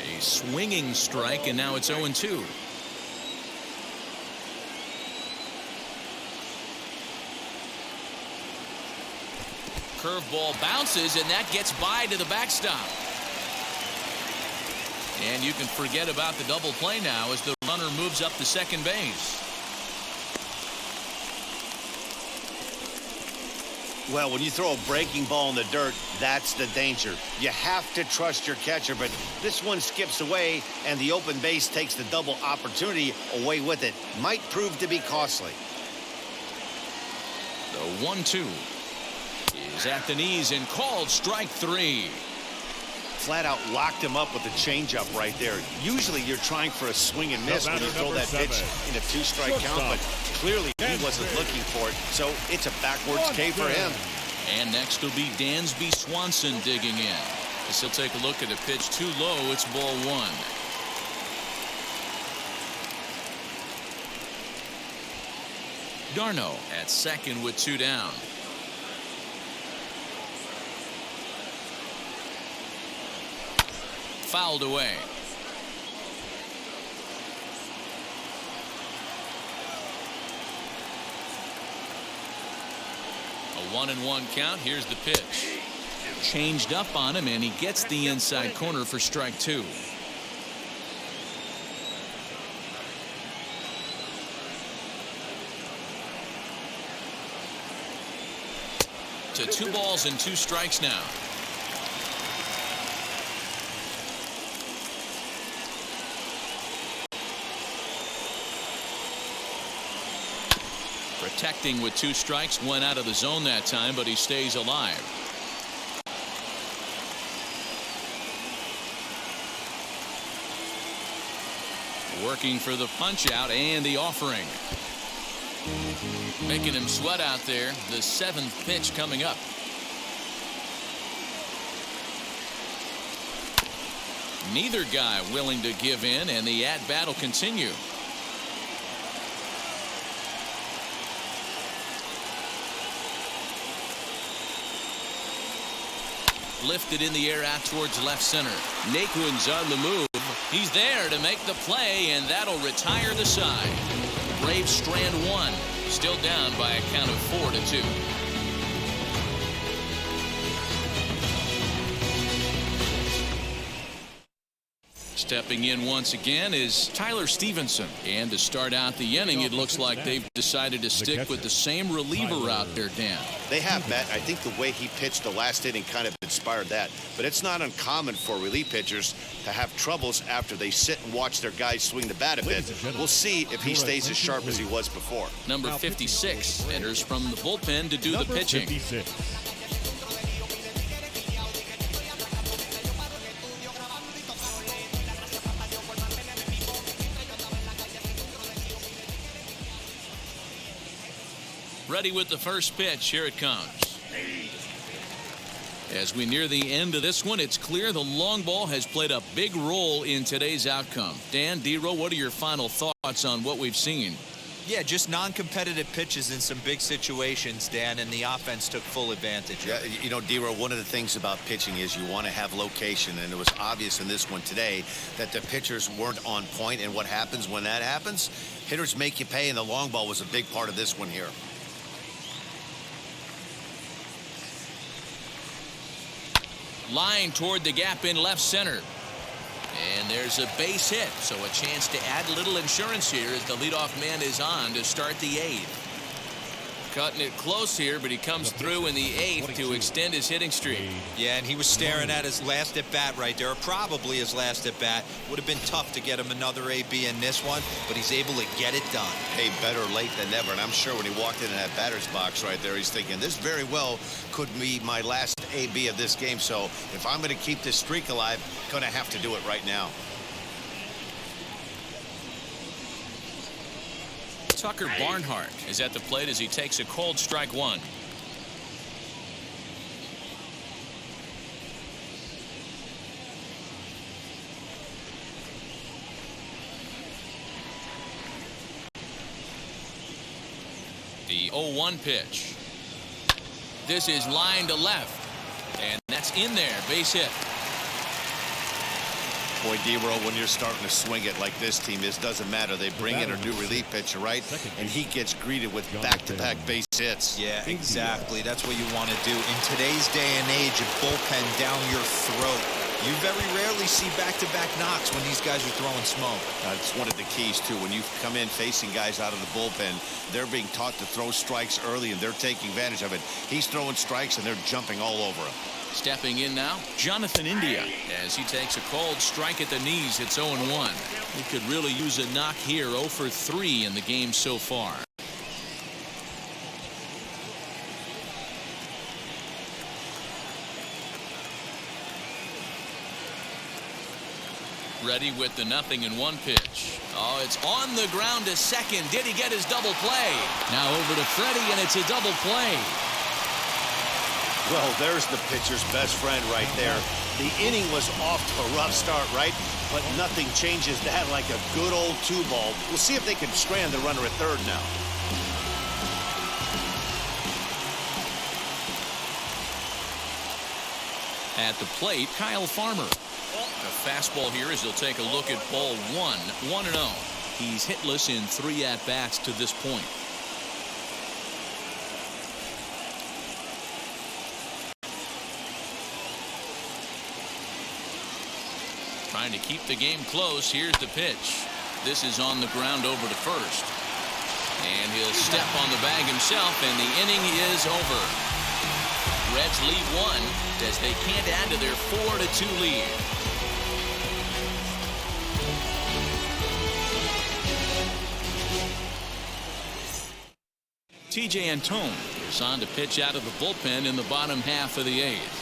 a swinging strike, and now it's 0-2. Curveball bounces, and that gets by to the backstop. And you can forget about the double play now as the runner moves up to second base. Well, when you throw a breaking ball in the dirt, that's the danger. You have to trust your catcher, but this one skips away, and the open base takes the double opportunity away with it. Might prove to be costly. The 1-2 is at the knees and called strike 3. Flat out locked him up with a changeup right there. Usually you're trying for a swing and miss when you throw that pitch in a 2-strike count, but clearly he wasn't looking for it, so it's a backwards K for him. And next will be Dansby Swanson digging in. As he'll take a look at a pitch too low. It's ball 1. Darno at second with 2 down. Fouled away. A 1-1 count. Here's the pitch. Changed up on him, and he gets the inside corner for strike 2. To 2 balls and 2 strikes now. Protecting with 2 strikes, went out of the zone that time, but he stays alive. Working for the punch out and the offering. Making him sweat out there. The 7th pitch coming up. Neither guy willing to give in, and the at-bat will continue. Lifted in the air out towards left center. Naquin's on the move. He's there to make the play, and that'll retire the side. Braves strand 1. Still down by a count of 4-2. Stepping in once again is Tyler Stevenson. And to start out the inning, it looks like they've decided to stick with the same reliever out there, Dan. They have, Matt. I think the way he pitched the last inning kind of inspired that. But it's not uncommon for relief pitchers to have troubles after they sit and watch their guys swing the bat a bit. We'll see if he stays as sharp as he was before. Number 56 enters from the bullpen to do the pitching. 56. Ready with the first pitch. Here it comes. As we near the end of this one, it's clear the long ball has played a big role in today's outcome. Dan, Dero, what are your final thoughts on what we've seen? Yeah, just non-competitive pitches in some big situations, Dan, and the offense took full advantage. Yeah, you know, Dero, one of the things about pitching is you want to have location, and it was obvious in this one today that the pitchers weren't on point, and what happens when that happens? Hitters make you pay, and the long ball was a big part of this one here. Line toward the gap in left center. And there's a base hit, so a chance to add a little insurance here as the leadoff man is on to start the 8th. Cutting it close here, but he comes through in the 8th to extend his hitting streak. Yeah, and he was staring at his last at-bat right there, or probably his last at-bat. Would have been tough to get him another AB in this one, but he's able to get it done. Hey, better late than never. And I'm sure when he walked into that batter's box right there, he's thinking, this very well could be my last AB of this game. So if I'm going to keep this streak alive, going to have to do it right now. Tucker Barnhart is at the plate as he takes a cold strike one. The 0-1 pitch. This is line to left, and that's in there. Base hit. Boy, D-Roll, when you're starting to swing it like this team is, doesn't matter. They bring in a new relief pitcher, right? And he gets greeted with back-to-back base hits. Yeah, exactly. That's what you want to do. In today's day and age, a bullpen down your throat. You very rarely see back-to-back knocks when these guys are throwing smoke. That's one of the keys, too. When you come in facing guys out of the bullpen, they're being taught to throw strikes early, and they're taking advantage of it. He's throwing strikes, and they're jumping all over him. Stepping in now, Jonathan India, as he takes a cold strike at the knees. It's 0-1. He could really use a knock here. 0 for 3 in the game so far. Ready with the 0-1 pitch. Oh, it's on the ground to second. Did he get his double play? Now over to Freddie, and it's a double play. Well, there's the pitcher's best friend right there. The inning was off to a rough start, right? But nothing changes that like a good old 2-ball. We'll see if they can strand the runner at third now. At the plate, Kyle Farmer. The fastball here as he'll take a look at ball 1. 1-0. He's hitless in 3 at-bats to this point. Trying to keep the game close. Here's the pitch. This is on the ground over to first. And he'll step on the bag himself, and the inning is over. Reds lead 1 as they can't add to their 4-2 lead. TJ Antone is on to pitch out of the bullpen in the bottom half of the 8th.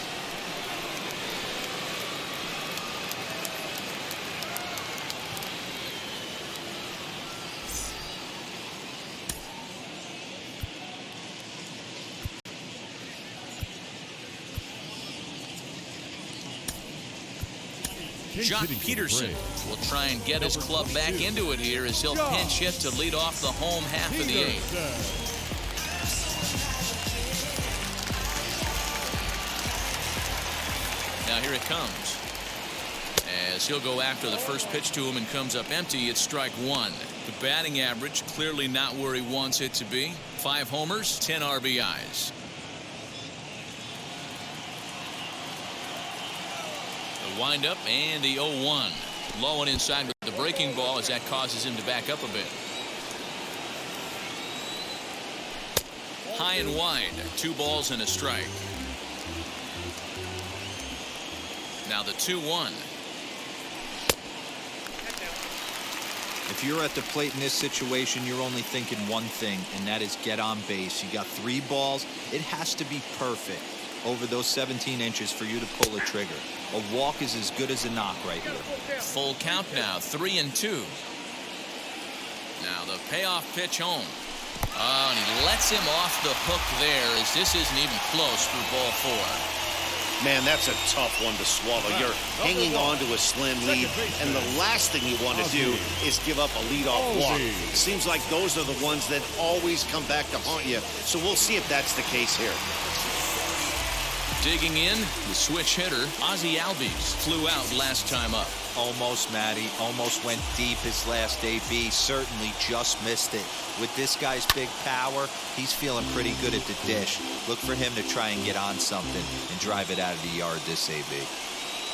Jock Peterson will try and get his club back into it here as he'll pinch hit to lead off the home half of the 8th. Now here it comes. As he'll go after the first pitch to him and comes up empty, it's strike 1. The batting average clearly not where he wants it to be. 5 homers, 10 RBIs. The windup and the 0-1. Low and inside with the breaking ball as that causes him to back up a bit. High and wide. 2 balls and a strike. Now the 2-1. If you're at the plate in this situation, you're only thinking one thing, and that is get on base. You got 3 balls. It has to be perfect over those 17 inches for you to pull a trigger. A walk is as good as a knock right here. Full count now, 3-2. Now the payoff pitch home. Oh, and he lets him off the hook there as this isn't even close for ball 4. Man, that's a tough one to swallow. You're hanging on to a slim lead, and the last thing you want to do is give up a leadoff walk. It seems like those are the ones that always come back to haunt you, so we'll see if that's the case here. Digging in, the switch hitter, Ozzie Albies, flew out last time up. Almost, Matty. Almost went deep his last AB. Certainly just missed it. With this guy's big power, he's feeling pretty good at the dish. Look for him to try and get on something and drive it out of the yard this AB.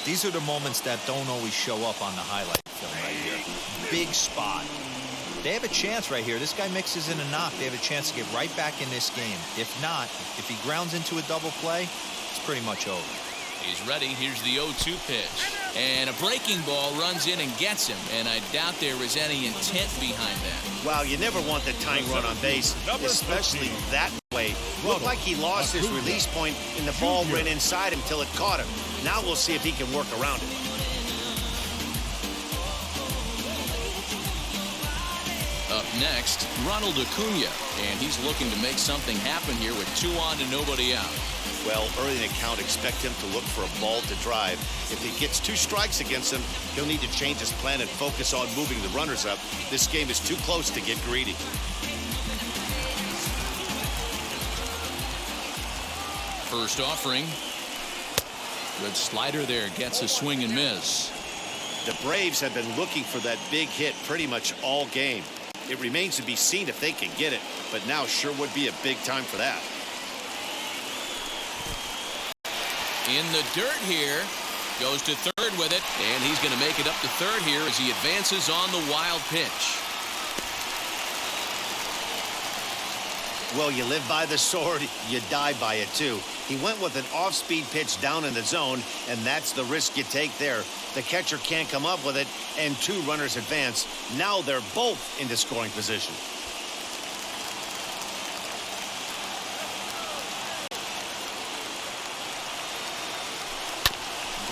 These are the moments that don't always show up on the highlight film right here. Big spot. They have a chance right here. This guy mixes in a knock. They have a chance to get right back in this game. If not, if he grounds into a double play, it's pretty much over. He's ready. Here's the 0-2 pitch. And a breaking ball runs in and gets him. And I doubt there is any intent behind that. Wow, you never want the tying run on base, especially that way. Looked like he lost his release point and the ball ran inside him till it caught him. Now we'll see if he can work around it. Up next, Ronald Acuna. And he's looking to make something happen here with 2 on and nobody out. Well, early in the count, expect him to look for a ball to drive. If he gets 2 strikes against him, he'll need to change his plan and focus on moving the runners up. This game is too close to get greedy. First offering. Good slider there. Gets a swing and miss. The Braves have been looking for that big hit pretty much all game. It remains to be seen if they can get it, but now sure would be a big time for that. In the dirt here. Goes to third with it. And he's going to make it up to third here as he advances on the wild pitch. Well, you live by the sword, you die by it too. He went with an off-speed pitch down in the zone, and that's the risk you take there. The catcher can't come up with it, and 2 runners advance. Now they're both into scoring position.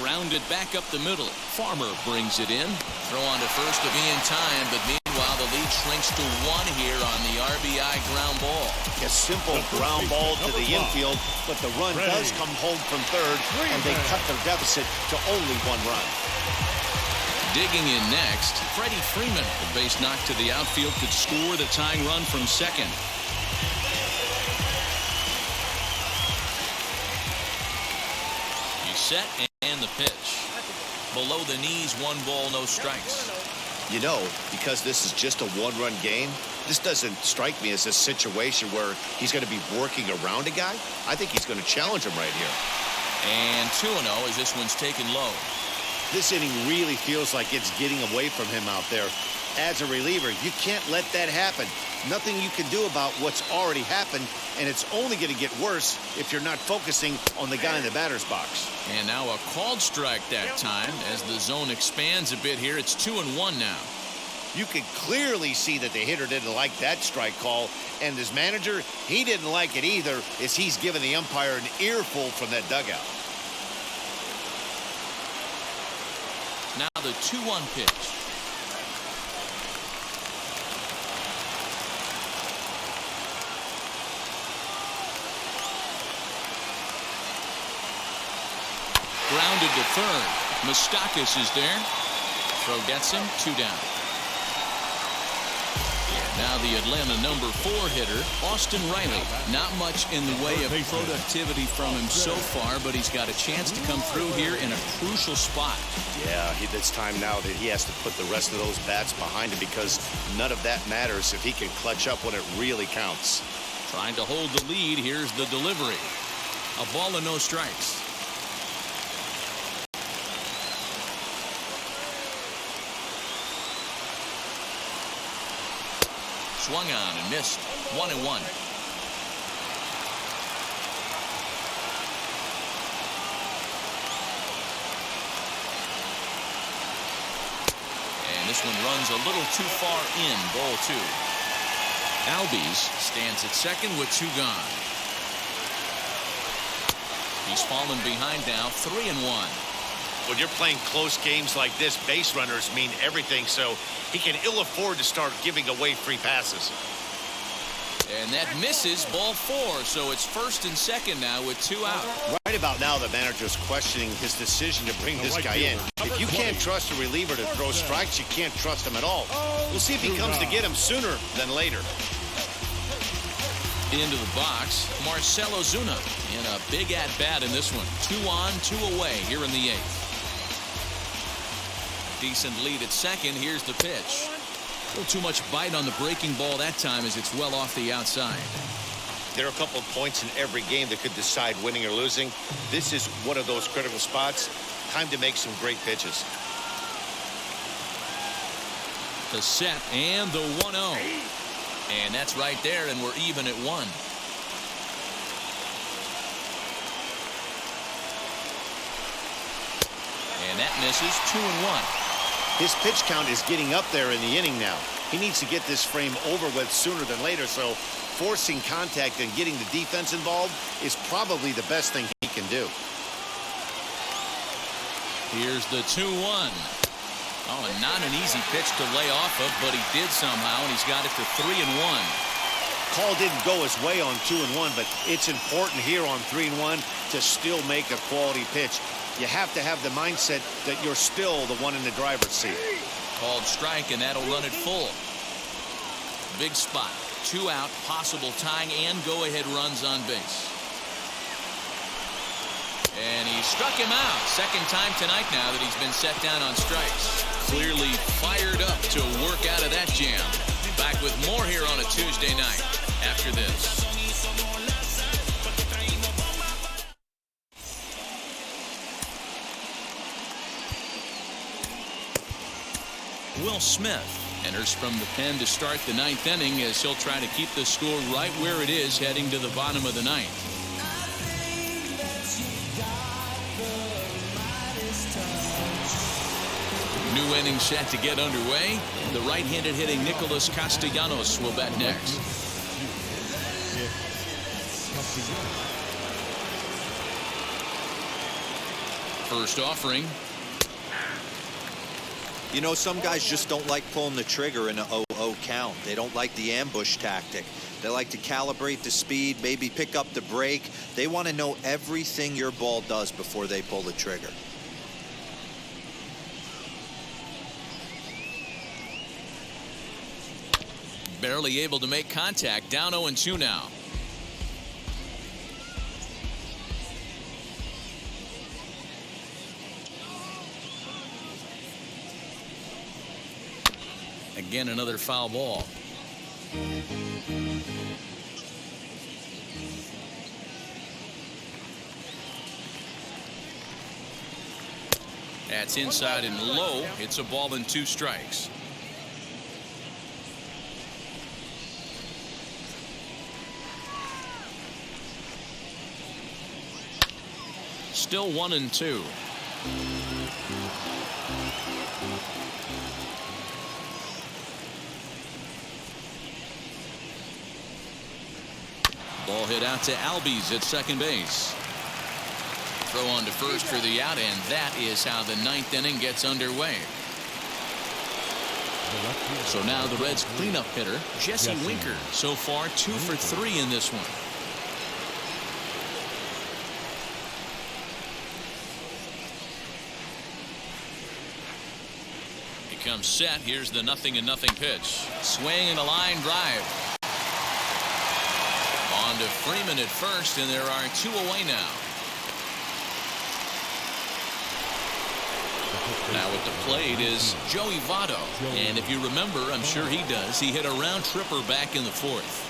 Grounded back up the middle. Farmer brings it in. Throw on to first to be in time, but meanwhile the lead shrinks to 1 here on the RBI ground ball. A simple ground ball to the infield, but the run does come home from third, and they cut their deficit to only 1 run. Digging in next, Freddie Freeman. The base knock to the outfield could score the tying run from second. He's set and the pitch. Below the knees, 1 ball, no strikes. You know, because this is just a 1-run game, this doesn't strike me as a situation where he's going to be working around a guy. I think he's going to challenge him right here. And 2-0 as this one's taken low. This inning really feels like it's getting away from him out there. As a reliever, you can't let that happen. Nothing you can do about what's already happened, and it's only going to get worse if you're not focusing on the guy in the batter's box. And now a called strike that time as the zone expands a bit here. It's 2-1 now. You can clearly see that the hitter didn't like that strike call, and his manager, he didn't like it either, as he's given the umpire an earful from that dugout. Now the 2-1 pitch. Grounded to third. Mastakis is there. Throw gets him. 2 down. Now the Atlanta number 4 hitter, Austin Riley. Not much in the way of productivity from him so far, but he's got a chance to come through here in a crucial spot. Yeah, it's time now that he has to put the rest of those bats behind him, because none of that matters if he can clutch up when it really counts. Trying to hold the lead. Here's the delivery. A ball and no strikes. Swung on and missed. 1-1. And this one runs a little too far in. Ball 2. Albies stands at second with 2 gone. He's fallen behind now. 3-1. When you're playing close games like this, base runners mean everything, so he can ill afford to start giving away free passes. And that misses. Ball 4, so it's first and second now with 2 out. Right about now, the manager's questioning his decision to bring this guy in. If you can't trust a reliever to throw strikes, you can't trust him at all. We'll see if he comes to get him sooner than later. Into the box, Marcell Ozuna in a big at-bat in this one. 2 on, 2 away here in the 8th. Decent lead at second. Here's the pitch. A little too much bite on the breaking ball that time as it's well off the outside. There are a couple of points in every game that could decide winning or losing. This is one of those critical spots. Time to make some great pitches. to set, and the 1-0. And that's right there, and we're even at 1. And that misses. 2-1. His pitch count is getting up there in the inning now. He needs to get this frame over with sooner than later, so forcing contact and getting the defense involved is probably the best thing he can do. Here's the 2-1. Oh, and not an easy pitch to lay off of, but he did somehow, and he's got it to 3-1. Call didn't go his way on 2-1, but it's important here on 3-1 to still make a quality pitch. You have to have the mindset that you're still the one in the driver's seat. Called strike, and that'll run it full. Big spot. 2 out, possible tying and go-ahead runs on base. And he struck him out. Second time tonight now that he's been set down on strikes. Clearly fired up to work out of that jam. Back with more here on a Tuesday night after this. Will Smith enters from the pen to start the 9th inning as he'll try to keep the score right where it is heading to the bottom of the 9th. New inning set to get underway. The right-handed hitting Nicolas Castellanos will bat next. First offering. You know, some guys just don't like pulling the trigger in an 0-0 count. They don't like the ambush tactic. They like to calibrate the speed, maybe pick up the brake. They want to know everything your ball does before they pull the trigger. Barely able to make contact. Down 0-2 now. Again, another foul ball. That's inside and low. It's a ball and 2 strikes. Still 1-2. Ball hit out to Albies at second base. Throw on to first for the out, and that is how the 9th inning gets underway. So now the Reds cleanup hitter, Jesse Winker. So far 2 for 3 in this one. He comes set. Here's the 0-0 pitch. Swing and a line drive. On to Freeman at first, and there are 2 away now. Now at the plate is Joey Votto. And if you remember, I'm sure he does, he hit a round tripper back in the 4th.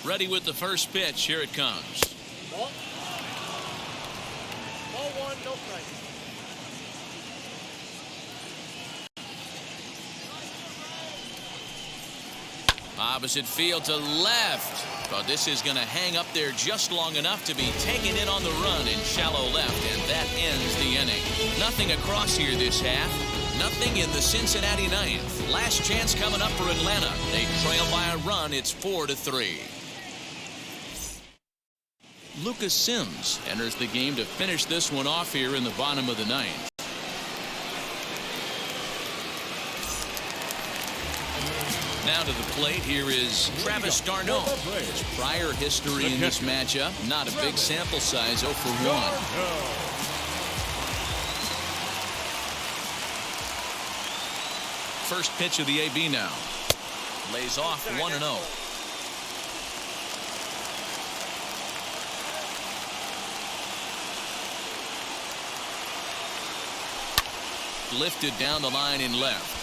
Ready with the first pitch. Here it comes. Ball 1, no strike. Opposite field to left. But this is going to hang up there just long enough to be taken in on the run in shallow left, and that ends the inning. Nothing across here this half. Nothing in the Cincinnati 9th. Last chance coming up for Atlanta. They trail by a run. It's 4-3. Lucas Sims enters the game to finish this one off here in the bottom of the 9th. Now to the plate, here is Travis d'Arnaud. His prior history in this matchup, not a big sample size, 0 for 1. First pitch of the AB now. Lays off 1-0. Lifted down the line in left.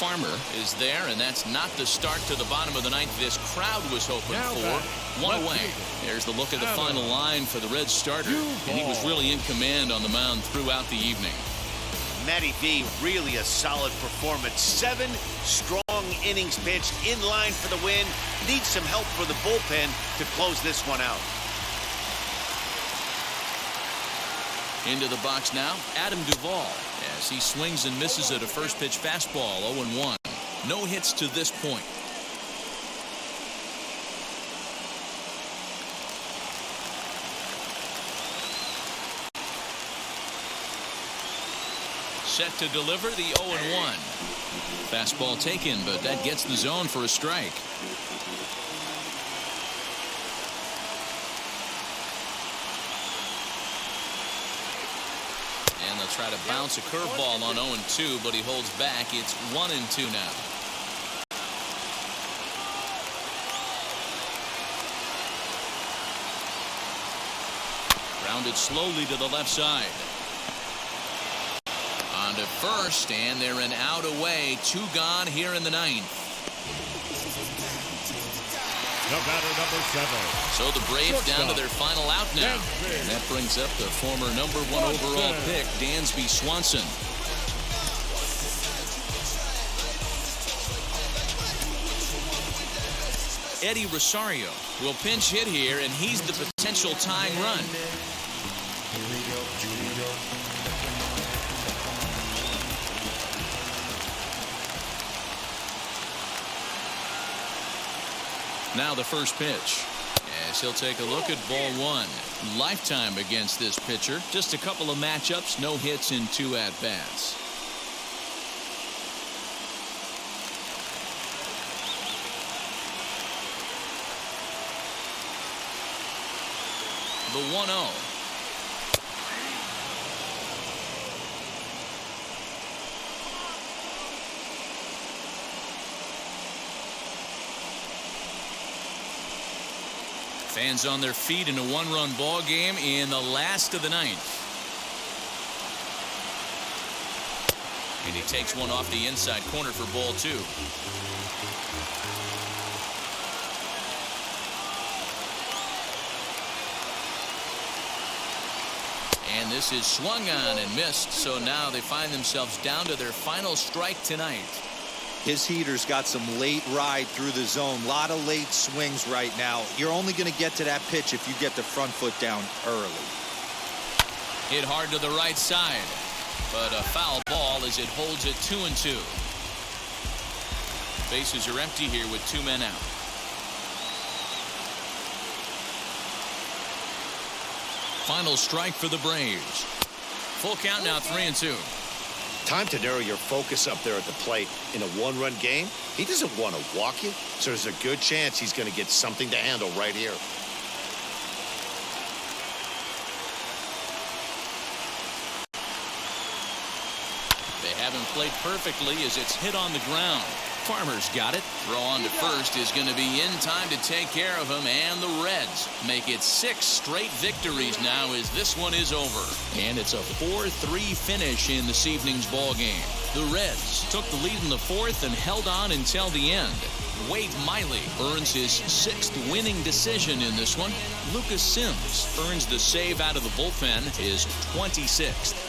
Farmer is there, and that's not the start to the bottom of the ninth this crowd was hoping for. One away. There's the look at the final line for the Reds starter, and he was really in command on the mound throughout the evening. Matty V, really a solid performance. 7 strong innings pitched, in line for the win. Needs some help for the bullpen to close this one out. Into the box now, Adam Duvall, as he swings and misses at a first pitch fastball, 0-1. No hits to this point. Set to deliver the 0-1. Fastball taken, but that gets the zone for a strike. And they'll try to bounce a curveball on 0-2, but he holds back. It's 1-2 now. Grounded slowly to the left side. On to first, and they're an out away. 2 gone here in the ninth. The batter, number 7. So the Braves down to their final out now. And that brings up the former #1 overall pick, Dansby Swanson. Eddie Rosario will pinch hit here, and he's the potential tying run. Now the first pitch, as he'll take a look at ball 1. Lifetime against this pitcher. Just a couple of matchups, no hits in 2 at-bats. The 1-0. Fans on their feet in a 1-run ball game in the last of the ninth. And he takes one off the inside corner for ball 2. And this is swung on and missed, so now they find themselves down to their final strike tonight. His heater's got some late ride through the zone. A lot of late swings right now. You're only going to get to that pitch if you get the front foot down early. Hit hard to the right side, but a foul ball as it holds it 2-2. Bases are empty here with 2 men out. Final strike for the Braves. Full count now, 3-2. Time to narrow your focus up there at the plate. In a 1-run game, he doesn't want to walk you, so there's a good chance he's going to get something to handle right here. They haven't played perfectly as it's hit on the ground. Farmer's got it. Throw on to first is going to be in time to take care of him, and the Reds make it 6 straight victories now as this one is over. And it's a 4-3 finish in this evening's ball game. The Reds took the lead in the 4th and held on until the end. Wade Miley earns his 6th winning decision in this one. Lucas Sims earns the save out of the bullpen, his 26th.